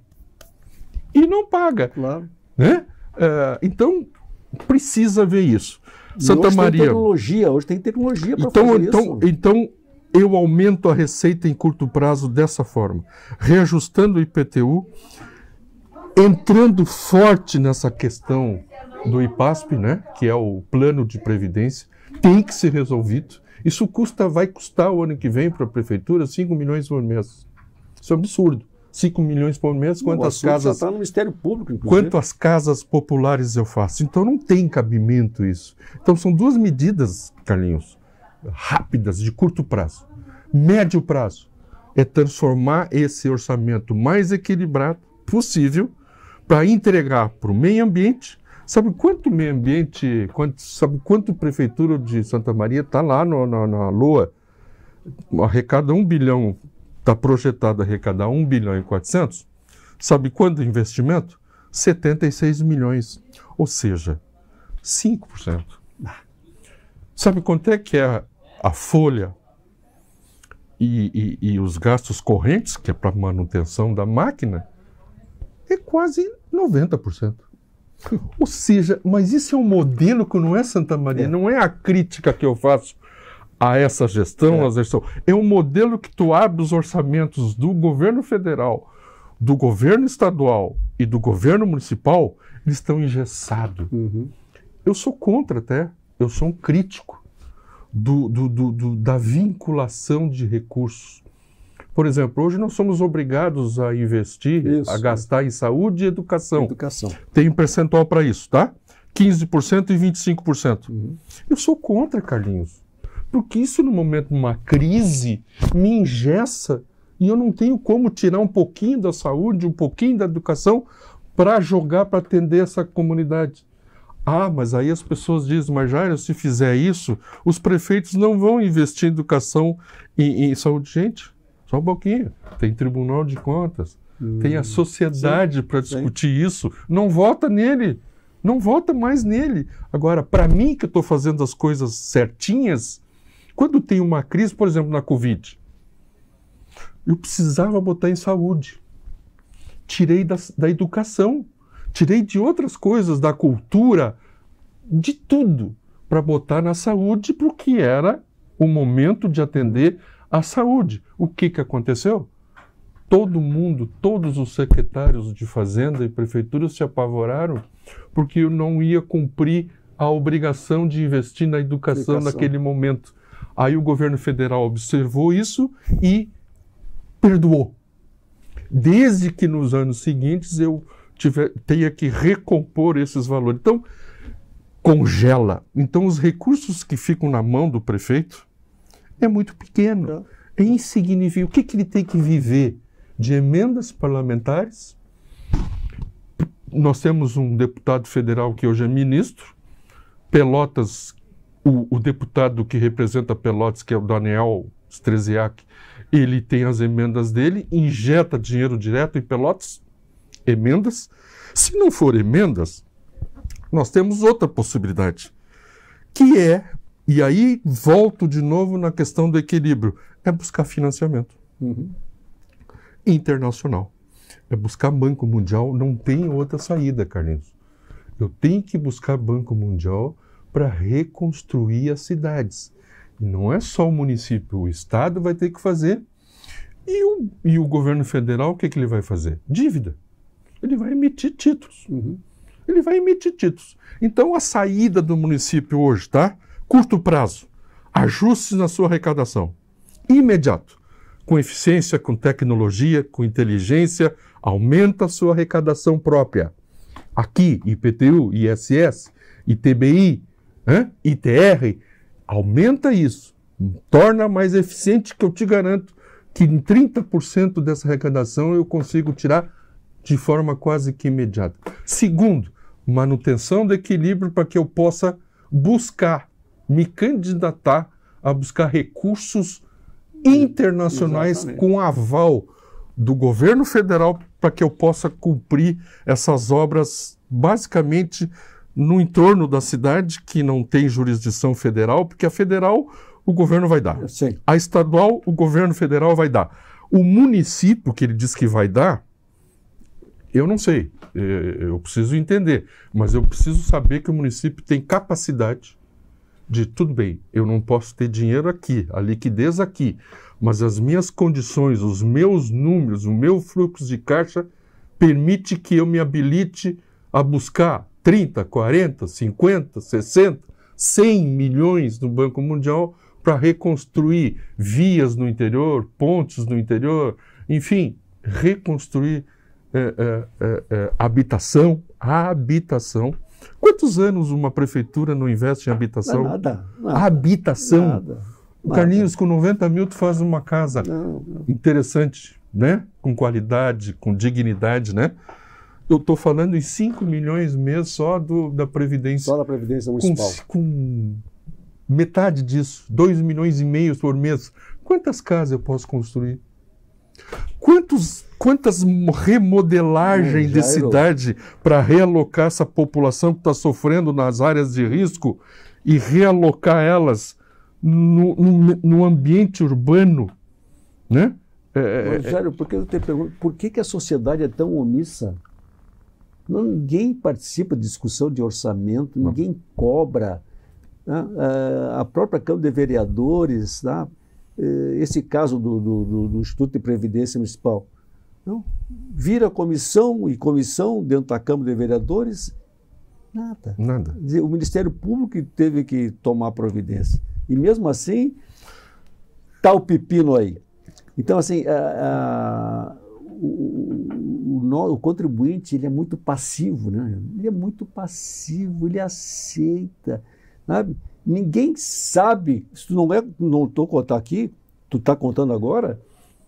e não paga. Claro. Né? Então, precisa ver isso. Santa Maria... Hoje tem tecnologia para fazer isso. Então, eu aumento a receita em curto prazo dessa forma, reajustando o IPTU, entrando forte nessa questão do IPASP, né, que é o plano de previdência, tem que ser resolvido. Isso vai custar o ano que vem para a prefeitura 5 milhões por mês. Isso é um absurdo. 5 milhões por mês, quantas casas... já está no Ministério Público, inclusive. Quantas casas populares eu faço? Então não tem cabimento isso. Então são duas medidas, Carlinhos, rápidas, de curto prazo. Médio prazo é transformar esse orçamento mais equilibrado possível para entregar para o meio ambiente. Sabe quanto meio ambiente, sabe quanto a Prefeitura de Santa Maria está lá na Lua? Arrecada 1 bilhão, está projetado arrecadar 1 bilhão e 400. Sabe quanto investimento? 76 milhões, ou seja, 5%. Sabe quanto é que é a folha e os gastos correntes, que é para manutenção da máquina, é quase 90%. Ou seja, mas isso é um modelo que não é Santa Maria, não é a crítica que eu faço a essa gestão, é um modelo que tu abre os orçamentos do governo federal, do governo estadual e do governo municipal, eles estão engessados. Eu sou contra até, eu sou um crítico da vinculação de recursos. Por exemplo, hoje nós somos obrigados a investir, a gastar em saúde e educação. Tem um percentual para isso, tá? 15% e 25%. Eu sou contra, Carlinhos, porque isso no momento de uma crise me engessa e eu não tenho como tirar um pouquinho da saúde, um pouquinho da educação para jogar, para atender essa comunidade. Ah, mas aí as pessoas dizem, mas Jairo, se fizer isso, os prefeitos não vão investir em educação e em saúde. Gente, só um pouquinho. Tem Tribunal de Contas, tem a sociedade para discutir isso. Não vota nele, não vota mais nele. Agora, para mim que eu estou fazendo as coisas certinhas, quando tem uma crise, por exemplo, na Covid, eu precisava botar em saúde. Tirei da educação, tirei de outras coisas, da cultura, de tudo, para botar na saúde, porque era o momento de atender a saúde. O que aconteceu? Todo mundo, todos os secretários de Fazenda e Prefeitura se apavoraram porque eu não ia cumprir a obrigação de investir na educação naquele momento. Aí o governo federal observou isso e perdoou. Desde que nos anos seguintes eu tenha que recompor esses valores. Então, congela. Então, os recursos que ficam na mão do prefeito é muito pequeno, é insignificante. O que ele tem que viver? De emendas parlamentares? Nós temos um deputado federal que hoje é ministro, Pelotas, o deputado que representa Pelotas, que é o Daniel Streziak, ele tem as emendas dele, injeta dinheiro direto em Pelotas, emendas. Se não for emendas, nós temos outra possibilidade, que é, e aí volto de novo na questão do equilíbrio, é buscar financiamento internacional. É buscar Banco Mundial, não tem outra saída, Carlinhos. Eu tenho que buscar Banco Mundial para reconstruir as cidades. E não é só o município, o Estado vai ter que fazer. E o governo federal, o que ele vai fazer? Dívida. Ele vai emitir títulos. Ele vai emitir títulos. Então, a saída do município hoje, tá? Curto prazo. Ajustes na sua arrecadação. Imediato. Com eficiência, com tecnologia, com inteligência, aumenta a sua arrecadação própria. Aqui, IPTU, ISS, ITBI, ITR, aumenta isso. Torna mais eficiente, que eu te garanto que em 30% dessa arrecadação eu consigo tirar de forma quase que imediata. Segundo, manutenção do equilíbrio para que eu possa buscar, me candidatar a buscar recursos internacionais com aval do governo federal para que eu possa cumprir essas obras basicamente no entorno da cidade, que não tem jurisdição federal, porque a federal o governo vai dar. Sim. A estadual o governo federal vai dar. O município que ele diz que vai dar, eu não sei, eu preciso entender, mas eu preciso saber que o município tem capacidade de, tudo bem, eu não posso ter dinheiro aqui, a liquidez aqui, mas as minhas condições, os meus números, o meu fluxo de caixa permite que eu me habilite a buscar 30, 40, 50, 60, 100 milhões no Banco Mundial para reconstruir vias no interior, pontes no interior, enfim, reconstruir habitação. Quantos anos uma prefeitura não investe em habitação? Nada. Habitação. Nada. Carlinhos, com 90 mil tu faz uma casa interessante, né? Com qualidade, com dignidade, né? Eu estou falando em 5 milhões mês só da Previdência. Só da Previdência Municipal. Com metade disso, 2,5 milhões por mês. Quantas casas eu posso construir? Quantas remodelagens de cidade para realocar essa população que está sofrendo nas áreas de risco e realocar elas no ambiente urbano, né? Rogério, porque eu te pergunto, por que a sociedade é tão omissa? Ninguém participa de discussão de orçamento, ninguém cobra. Né? A própria Câmara de Vereadores, tá? Esse caso do Instituto de Previdência Municipal, não? Vira comissão e comissão dentro da Câmara de Vereadores, nada. O Ministério Público teve que tomar providência. E mesmo assim, está o pepino aí. Então, assim, o contribuinte, ele é muito passivo, né? Ele é muito passivo, ele aceita, sabe? Ninguém sabe, se tu não estou contando aqui, tu está contando agora,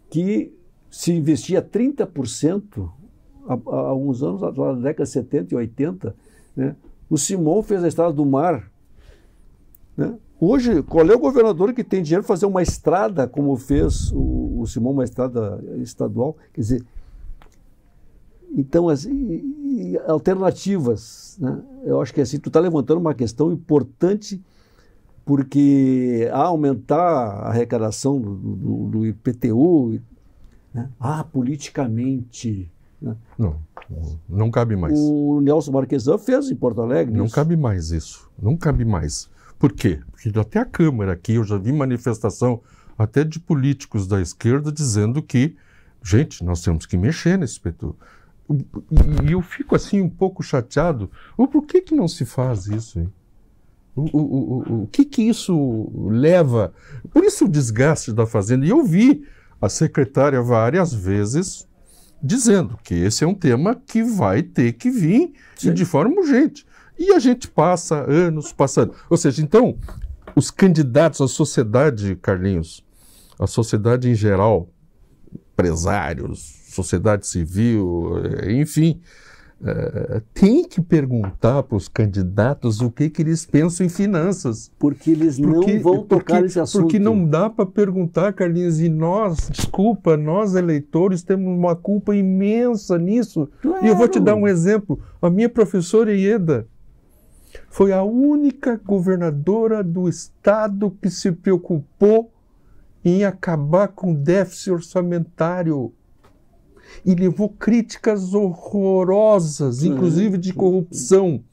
que se investia 30% há alguns anos, na década de 70 e 80, né? O Simão fez a Estrada do Mar, né? Hoje, qual é o governador que tem dinheiro para fazer uma estrada, como fez o Simão, uma estrada estadual? Quer dizer, então, assim, alternativas, né? Eu acho que assim, tu está levantando uma questão importante, porque aumentar a arrecadação do IPTU, né? Politicamente. Né? Não cabe mais. O Nelson Marquesan fez em Porto Alegre. Não cabe mais isso. Não cabe mais. Por quê? Porque até a Câmara aqui, eu já vi manifestação até de políticos da esquerda dizendo que, gente, nós temos que mexer nesse IPTU. E eu fico assim um pouco chateado. Por que não se faz isso, hein? O que isso leva? Por isso o desgaste da Fazenda. E eu vi a secretária várias vezes dizendo que esse é um tema que vai ter que vir de forma urgente. E a gente passa anos passando. Ou seja, então, os candidatos, a sociedade, Carlinhos, a sociedade em geral, empresários, sociedade civil, enfim, tem que perguntar para os candidatos o que eles pensam em finanças. Porque eles não vão tocar nesse assunto. Porque não dá para perguntar, Carlinhos, e nós, desculpa, nós eleitores temos uma culpa imensa nisso. Claro. E eu vou te dar um exemplo. A minha professora Ieda foi a única governadora do estado que se preocupou em acabar com o déficit orçamentário. E levou críticas horrorosas, inclusive de corrupção.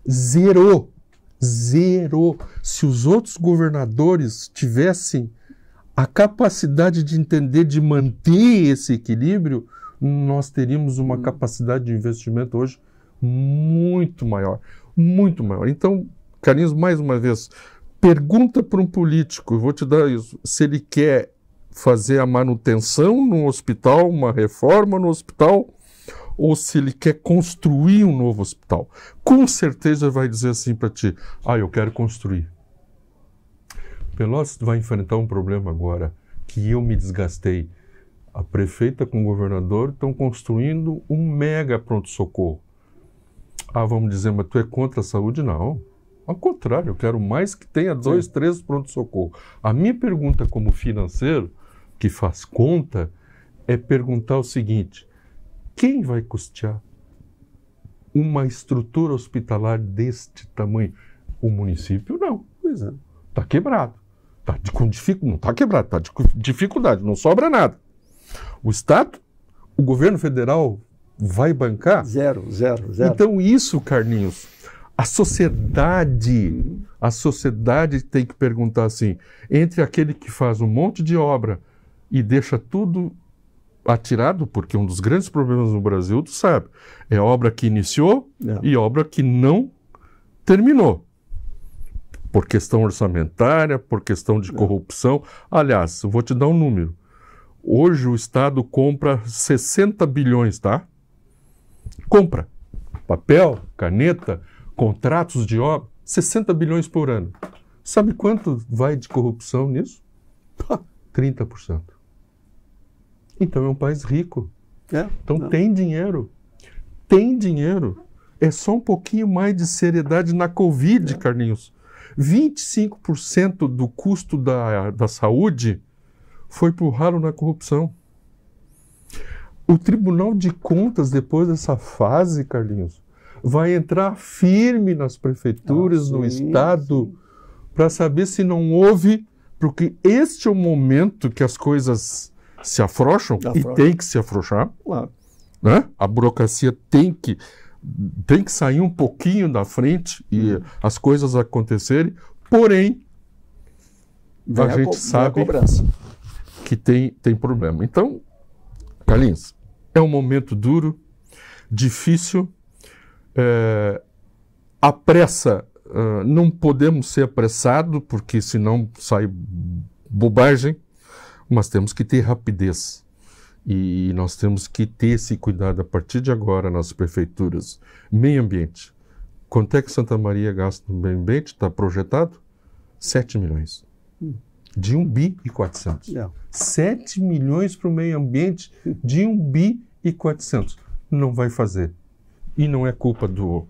Zerou. Se os outros governadores tivessem a capacidade de entender, de manter esse equilíbrio, nós teríamos uma capacidade de investimento hoje muito maior. Muito maior. Então, Carlinhos, mais uma vez, pergunta para um político, eu vou te dar isso, se ele quer fazer a manutenção no hospital, uma reforma no hospital, ou se ele quer construir um novo hospital. Com certeza vai dizer assim para ti, eu quero construir. Pelotas vai enfrentar um problema agora, que eu me desgastei. A prefeita com o governador estão construindo um mega pronto-socorro. Vamos dizer, mas tu é contra a saúde? Não. Ao contrário, eu quero mais que tenha 2, 3 pronto-socorro. A minha pergunta como financeiro, que faz conta, é perguntar o seguinte: quem vai custear uma estrutura hospitalar deste tamanho? O município não. Pois é. Está quebrado. Não está quebrado, está com dificuldade, não sobra nada. O Estado, o governo federal vai bancar? Zero. Então isso, Carlinhos, a sociedade tem que perguntar assim, entre aquele que faz um monte de obra e deixa tudo atirado, porque um dos grandes problemas no Brasil, tu sabe, é obra que iniciou e obra que não terminou. Por questão orçamentária, por questão de corrupção. Aliás, eu vou te dar um número. Hoje o Estado compra 60 bilhões, tá? Compra papel, caneta, contratos de obra, 60 bilhões por ano. Sabe quanto vai de corrupção nisso? 30%. Então é um país rico. Tem dinheiro. Tem dinheiro. É só um pouquinho mais de seriedade na Covid, Carlinhos. 25% do custo da saúde foi para o ralo na corrupção. O Tribunal de Contas, depois dessa fase, Carlinhos, vai entrar firme nas prefeituras, no Estado, para saber se não houve, porque este é o momento que as coisas se afrouxam, e tem que se afrouxar. Claro. Né? A burocracia tem que sair um pouquinho da frente e as coisas acontecerem, porém, a gente sabe que tem problema. Então, Carlinhos, é um momento duro, difícil, a pressa, não podemos ser apressados, porque senão sai bobagem, mas temos que ter rapidez. E nós temos que ter esse cuidado a partir de agora nas prefeituras. Meio ambiente. Quanto é que Santa Maria gasta no meio ambiente? Está projetado? 7 milhões. De 1 bi e 400. 7 milhões para o meio ambiente de 1 bi e 400. Não vai fazer. E não é culpa do...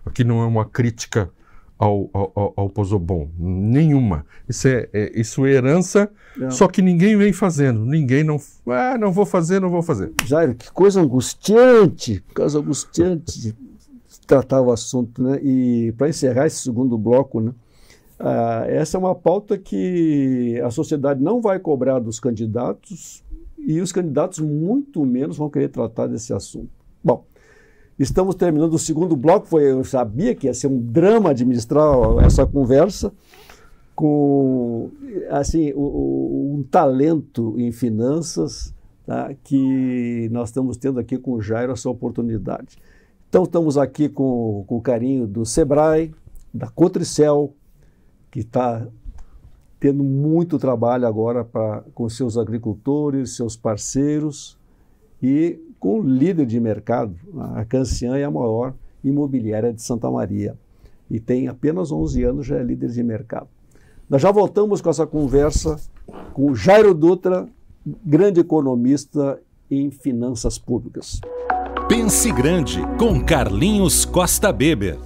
Aqui não é uma crítica ao Pozobon. Nenhuma. Isso é herança, só que ninguém vem fazendo. Ninguém não vou fazer, não vou fazer. Jairo, que coisa angustiante, de tratar o assunto, né? E para encerrar esse segundo bloco, né? Essa é uma pauta que a sociedade não vai cobrar dos candidatos e os candidatos muito menos vão querer tratar desse assunto. Bom, estamos terminando o segundo bloco. Eu sabia que ia ser um drama administrar essa conversa com assim, um talento em finanças, tá, que nós estamos tendo aqui com o Jairo, essa oportunidade. Então estamos aqui com o carinho do Sebrae, da Cotricel, que está tendo muito trabalho agora com seus agricultores, seus parceiros, e com o líder de mercado. A Cancian é a maior imobiliária de Santa Maria e tem apenas 11 anos, já é líder de mercado. Nós já voltamos com essa conversa com o Jairo Dutra, grande economista em finanças públicas. Pense Grande, com Carlinhos Costa Beber.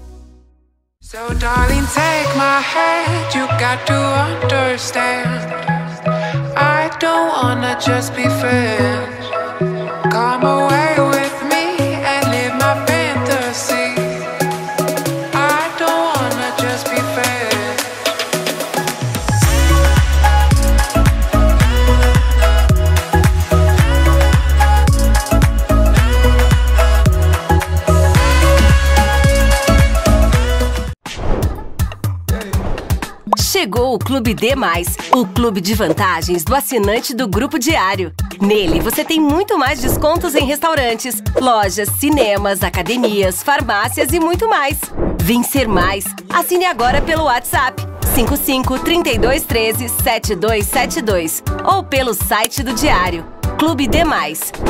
So darling, take my hand, you got to understand, I don't wanna just be friends. Come away with me and live my fantasy, I don't wanna just be friends. Chegou o Clube D+, o clube de vantagens do assinante do Grupo Diário. Nele, você tem muito mais descontos em restaurantes, lojas, cinemas, academias, farmácias e muito mais. Vencer mais. Assine agora pelo WhatsApp 55 32 13 7272 ou pelo site do Diário. Clube D+,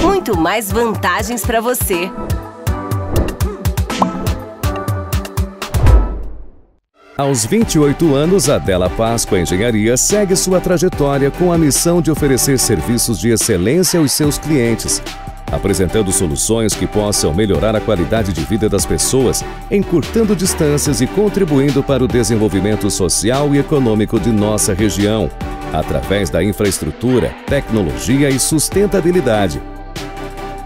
muito mais vantagens para você. Aos 28 anos, a Della Páscoa Engenharia segue sua trajetória com a missão de oferecer serviços de excelência aos seus clientes, apresentando soluções que possam melhorar a qualidade de vida das pessoas, encurtando distâncias e contribuindo para o desenvolvimento social e econômico de nossa região, através da infraestrutura, tecnologia e sustentabilidade.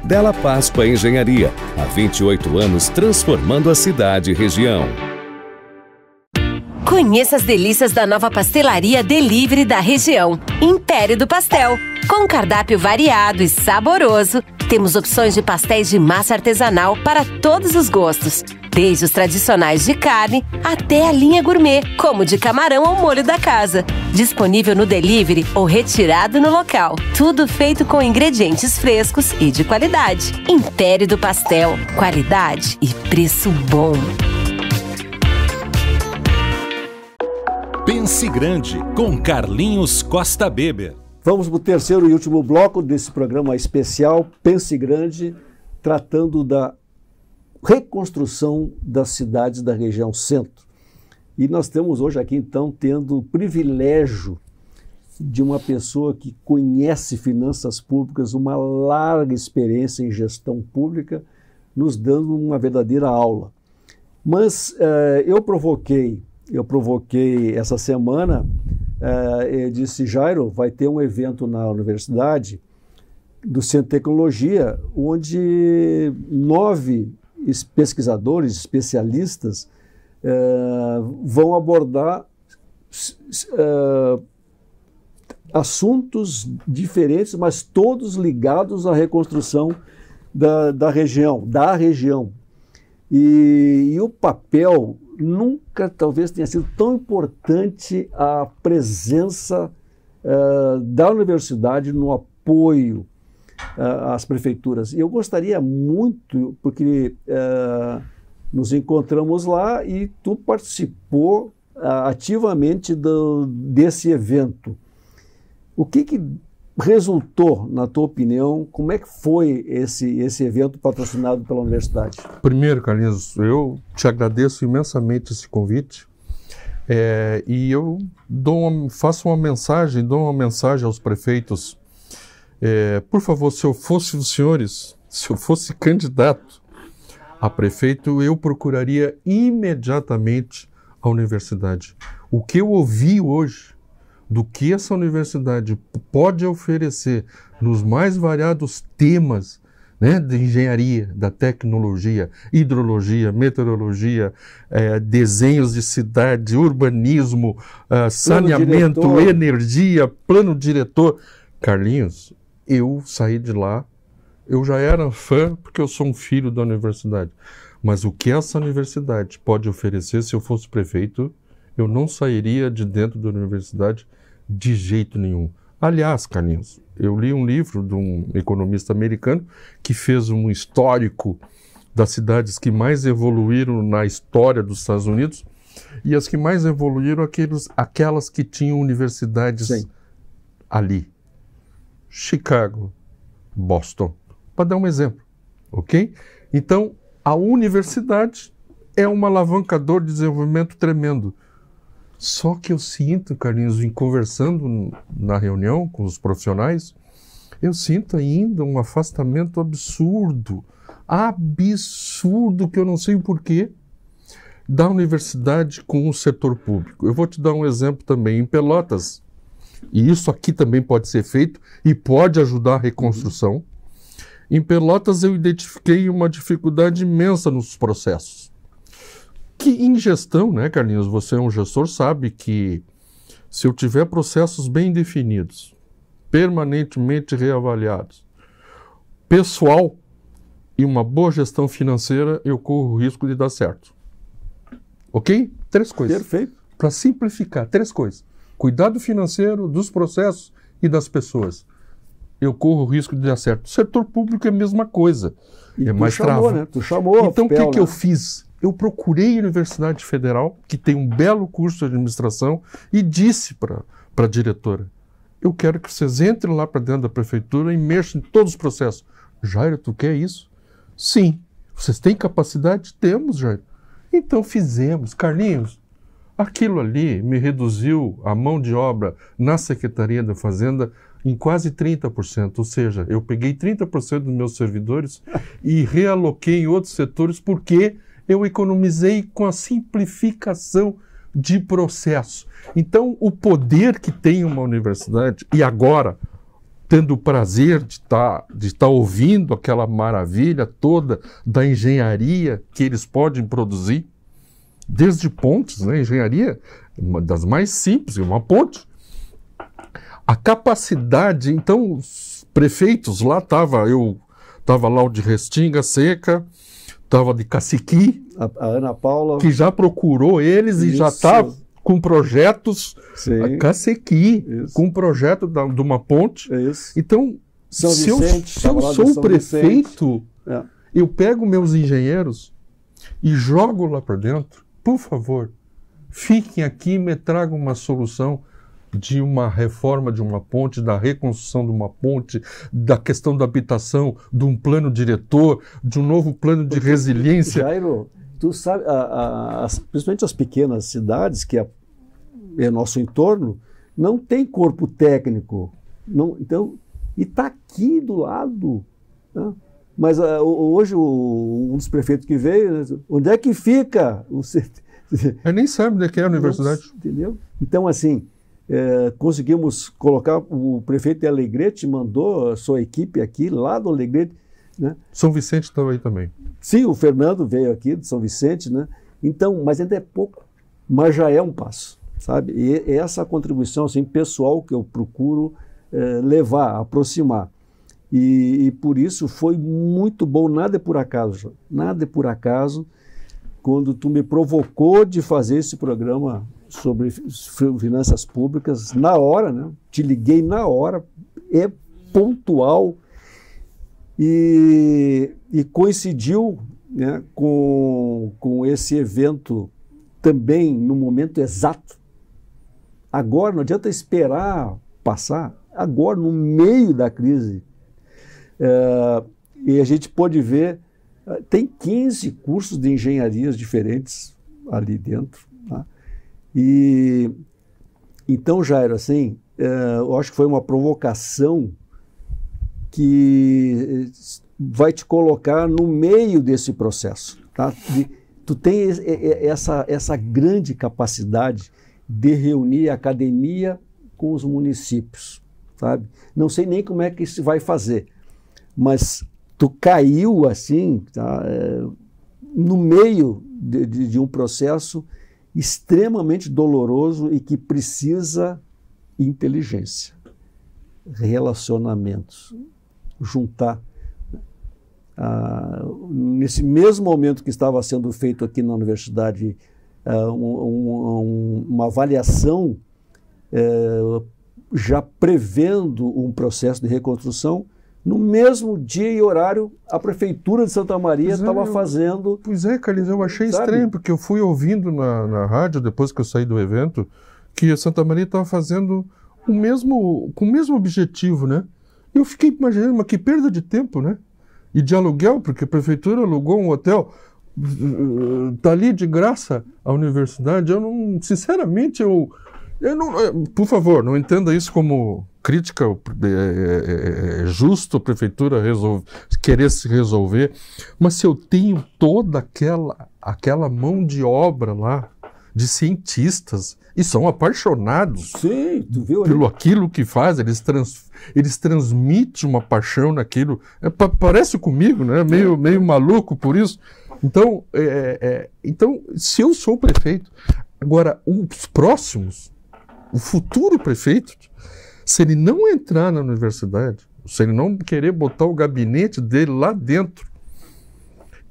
Della Páscoa Engenharia, há 28 anos transformando a cidade e região. Conheça as delícias da nova pastelaria Delivery da região, Império do Pastel. Com cardápio variado e saboroso, temos opções de pastéis de massa artesanal para todos os gostos, desde os tradicionais de carne até a linha gourmet, como de camarão ao molho da casa. Disponível no delivery ou retirado no local. Tudo feito com ingredientes frescos e de qualidade. Império do Pastel, qualidade e preço bom. Pense Grande, com Carlinhos Costa Beber. Vamos para o terceiro e último bloco desse programa especial, Pense Grande, tratando da reconstrução das cidades da região centro. E nós temos hoje aqui, então, tendo o privilégio de uma pessoa que conhece finanças públicas, uma larga experiência em gestão pública, nos dando uma verdadeira aula. Mas eu provoquei essa semana, eu disse, Jairo, vai ter um evento na universidade do Centro de Tecnologia, onde 9 pesquisadores, especialistas, vão abordar assuntos diferentes, mas todos ligados à reconstrução da região. E o papel nunca talvez tenha sido tão importante a presença da universidade no apoio às prefeituras. E eu gostaria muito, porque nos encontramos lá e tu participou ativamente desse evento. O que resultou, na tua opinião, como é que foi esse evento patrocinado pela universidade? Primeiro, Carlinhos, eu te agradeço imensamente esse convite e eu faço uma mensagem, dou uma mensagem aos prefeitos. Por favor, se eu fosse os senhores, se eu fosse candidato a prefeito, eu procuraria imediatamente a universidade. O que eu ouvi hoje do que essa universidade pode oferecer nos mais variados temas, né, de engenharia, da tecnologia, hidrologia, meteorologia, desenhos de cidade, urbanismo, saneamento, energia, plano diretor. Carlinhos, eu saí de lá, eu já era fã porque eu sou um filho da universidade, mas o que essa universidade pode oferecer, se eu fosse prefeito, eu não sairia de dentro da universidade de jeito nenhum. Aliás, Carlinhos, eu li um livro de um economista americano que fez um histórico das cidades que mais evoluíram na história dos Estados Unidos, e as que mais evoluíram, aquelas que tinham universidades ali. Chicago, Boston, para dar um exemplo, ok? Então, a universidade é um alavancador de desenvolvimento tremendo. Só que eu sinto, Carlinhos, conversando na reunião com os profissionais, eu sinto ainda um afastamento absurdo, que eu não sei o porquê, da universidade com o setor público. Eu vou te dar um exemplo também em Pelotas, e isso aqui também pode ser feito e pode ajudar a reconstrução. Em Pelotas eu identifiquei uma dificuldade imensa nos processos. Que em gestão, né, Carlinhos, você é um gestor, sabe que se eu tiver processos bem definidos, permanentemente reavaliados, pessoal e uma boa gestão financeira, eu corro o risco de dar certo. Ok? 3 coisas. Perfeito. Para simplificar, 3 coisas. Cuidado financeiro, dos processos e das pessoas. Eu corro o risco de dar certo. O setor público é a mesma coisa. E mais travado. Né? Tu chamou. Então, o que eu fiz? Eu procurei a Universidade Federal, que tem um belo curso de administração, e disse para a diretora, eu quero que vocês entrem lá para dentro da prefeitura e mexam em todos os processos. Jairo, tu quer isso? Sim. Vocês têm capacidade? Temos, Jairo. Então fizemos. Carlinhos, aquilo ali me reduziu a mão de obra na Secretaria da Fazenda em quase 30%. Ou seja, eu peguei 30% dos meus servidores e realoquei em outros setores porque eu economizei com a simplificação de processo. Então, o poder que tem uma universidade, e agora, tendo o prazer de estar ouvindo aquela maravilha toda da engenharia que eles podem produzir, desde pontes, né? Engenharia, uma das mais simples, uma ponte. A capacidade, então, os prefeitos lá, eu estava lá o de Restinga Seca, estava de Caciqui, a Ana Paula, que já procurou eles e já está com projetos, a Caciqui, com um projeto de uma ponte. Então, se eu sou o prefeito, eu pego meus engenheiros e jogo lá para dentro. Por favor, fiquem aqui e me tragam uma solução de uma reforma de uma ponte, da reconstrução de uma ponte, da questão da habitação, de um plano diretor, de um novo plano de resiliência. Jairo, tu sabe, principalmente as pequenas cidades, que é nosso entorno, não tem corpo técnico. Não, então, e está aqui do lado. Né? Mas hoje um dos prefeitos que veio, onde é que fica? Eu nem sabe onde é que é a universidade. Nossa, entendeu? Então, assim, conseguimos colocar, o prefeito de Alegrete mandou a sua equipe aqui, lá do Alegrete. Né? São Vicente estava aí também. Sim, o Fernando veio aqui de São Vicente, né? Então, mas ainda é pouco, mas já é um passo. sabe? E essa contribuição assim, pessoal que eu procuro levar, aproximar. E por isso foi muito bom, nada é por acaso, nada é por acaso, quando tu me provocou de fazer esse programa sobre finanças públicas, na hora, né? Te liguei na hora, é pontual e coincidiu, né, com esse evento também no momento exato. Agora, não adianta esperar passar, agora, no meio da crise. E a gente pôde ver, tem 15 cursos de engenharias diferentes ali dentro. Tá? E então, Jairo, assim, eu acho que foi uma provocação que vai te colocar no meio desse processo. Tá? Tu tem essa grande capacidade de reunir a academia com os municípios, sabe? Não sei nem como é que se vai fazer, mas tu caiu assim, tá? No meio de um processo extremamente doloroso e que precisa inteligência, relacionamentos, juntar. Nesse mesmo momento que estava sendo feito aqui na universidade uma avaliação já prevendo um processo de reconstrução, no mesmo dia e horário, a Prefeitura de Santa Maria estava fazendo... Pois é, Carlinhos, eu achei estranho, porque eu fui ouvindo na rádio, depois que eu saí do evento, que a Santa Maria estava fazendo com o mesmo objetivo, né? Eu fiquei imaginando, mas que perda de tempo, né? E de aluguel, porque a Prefeitura alugou um hotel, está ali de graça a universidade. Eu não, sinceramente, eu não, por favor, não entenda isso como crítica. É justo a Prefeitura querer se resolver, mas se eu tenho toda aquela mão de obra lá, de cientistas, e são apaixonados. Sim, tu viu, pelo aquilo que faz, eles transmitem uma paixão naquilo. Parece comigo, né? Meio maluco por isso. Então, então, se eu sou prefeito, agora os próximos, o futuro prefeito, se ele não entrar na universidade, se ele não querer botar o gabinete dele lá dentro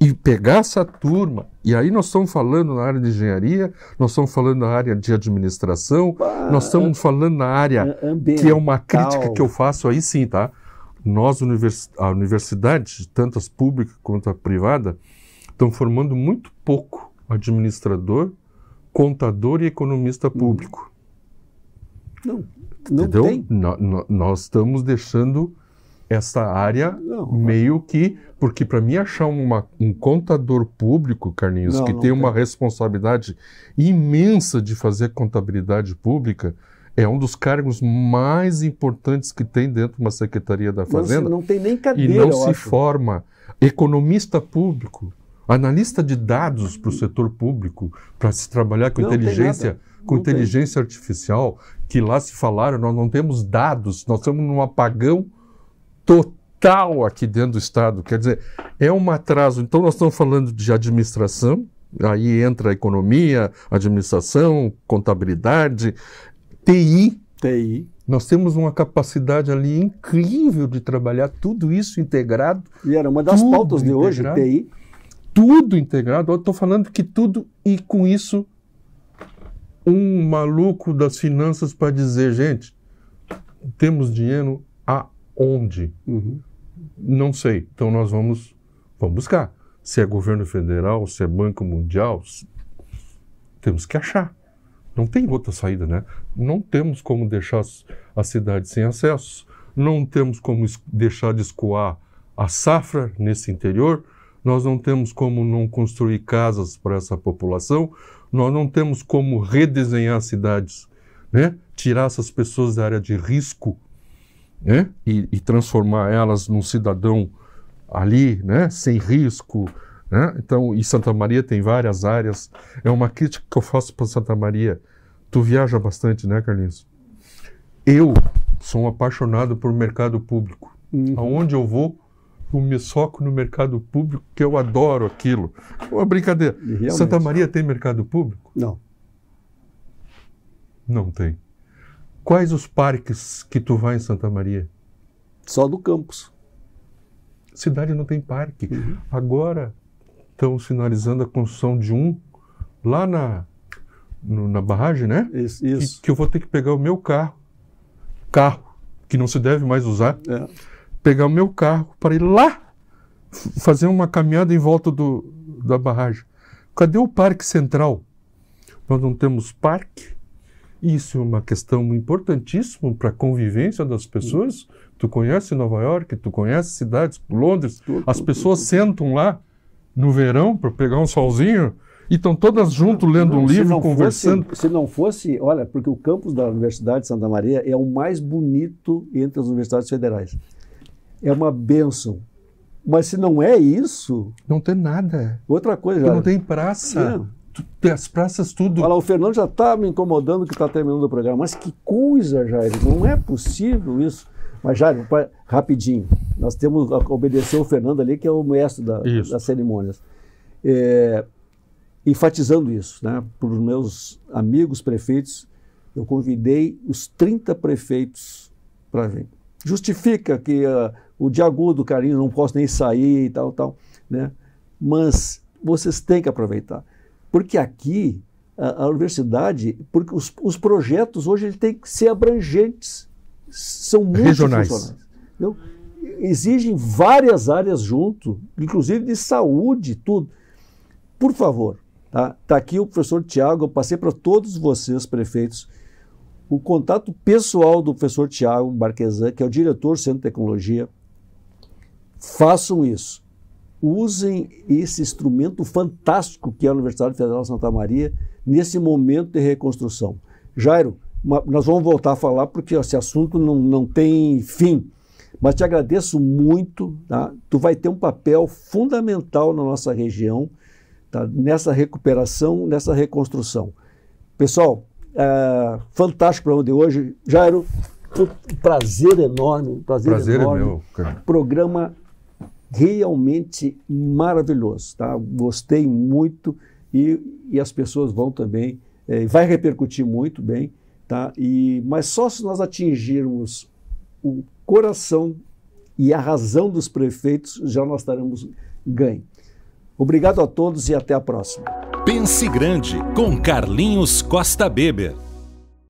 e pegar essa turma, e aí nós estamos falando na área de engenharia, nós estamos falando na área de administração, nós estamos falando na área que é uma crítica que eu faço aí sim, tá? Nós, a universidade, tanto as públicas quanto a privada, estão formando muito pouco administrador, contador e economista público. Não entendeu? Tem. Nós estamos deixando essa área meio que... Porque para mim achar um contador público, Carlinhos, que tem uma responsabilidade imensa de fazer contabilidade pública, é um dos cargos mais importantes que tem dentro de uma Secretaria da Fazenda. Não tem nem cadeira, e não se forma economista público, analista de dados para o setor público, para se trabalhar com inteligência artificial, que lá se falaram, nós não temos dados, nós estamos num apagão total aqui dentro do Estado. Quer dizer, é um atraso. Então nós estamos falando de administração, aí entra a economia, administração, contabilidade, TI. Nós temos uma capacidade ali incrível de trabalhar tudo isso integrado. E era uma das pautas de hoje, TI. Tudo integrado. Eu estou falando que tudo, e com isso, um maluco das finanças para dizer, gente, temos dinheiro aonde? Não sei. Então nós vamos buscar. Se é governo federal, se é Banco Mundial, temos que achar. Não tem outra saída, né? Não temos como deixar a cidade sem acesso, não temos como deixar de escoar a safra nesse interior, nós não temos como não construir casas para essa população, nós não temos como redesenhar as cidades, né? Tirar essas pessoas da área de risco, né? E transformar elas num cidadão ali, né? Sem risco, né? Então, e Santa Maria tem várias áreas. É uma crítica que eu faço para Santa Maria. Tu viaja bastante, né, Carlinhos? Eu sou um apaixonado por mercado público. Aonde eu vou, eu me soco no mercado público, que eu adoro aquilo. Uma brincadeira. Santa Maria tem mercado público? Não. Não tem. Quais os parques que tu vai em Santa Maria? Só do campus. Cidade não tem parque. Agora estão sinalizando a construção de um lá na barragem, né? Isso. Que eu vou ter que pegar o meu carro, que não se deve mais usar, pegar o meu carro para ir lá fazer uma caminhada em volta da barragem. Cadê o Parque Central? Nós não temos parque. Isso é uma questão importantíssima para a convivência das pessoas. Tu conhece Nova York, tu conhece cidades, Londres, as pessoas sentam lá no verão para pegar um solzinho e estão todas juntas lendo um livro, conversando. Se não fosse, olha, porque o campus da Universidade de Santa Maria é o mais bonito entre as universidades federais. É uma bênção. Mas se não é isso... Não tem nada. Outra coisa... Já, não tem praça. As praças tudo... Olha, o Fernando já está me incomodando que está terminando o programa. Mas que coisa, Jair. Não é possível isso. Mas, Jair, rapidinho. Nós temos que obedecer o Fernando ali, que é o mestre das cerimônias. Enfatizando isso, né? Para os meus amigos prefeitos, eu convidei os 30 prefeitos para vir. Justifica que o de Agudo, Carlinhos, não posso nem sair e tal, né? Mas vocês têm que aproveitar. Porque aqui, a universidade, porque os projetos hoje eles têm que ser abrangentes, são multifuncionais. Exigem várias áreas junto, inclusive de saúde, tudo. Por favor, tá aqui o professor Tiago, eu passei para todos vocês, prefeitos, o contato pessoal do professor Tiago Marquesan, que é o diretor do Centro de Tecnologia. Façam isso. Usem esse instrumento fantástico que é a Universidade Federal de Santa Maria nesse momento de reconstrução. Jairo, nós vamos voltar a falar porque esse assunto não tem fim, mas te agradeço muito. Tá? Tu vai ter um papel fundamental na nossa região, tá? Nessa recuperação, nessa reconstrução. Pessoal, fantástico o programa de hoje. Jairo, prazer enorme. Prazer enorme. É meu, cara. Programa realmente maravilhoso, tá? Gostei muito e as pessoas vão também, vai repercutir muito bem, tá? Mas só se nós atingirmos o coração e a razão dos prefeitos, já nós estaremos ganho. Obrigado a todos e até a próxima. Pense Grande, com Carlinhos Costa Beber.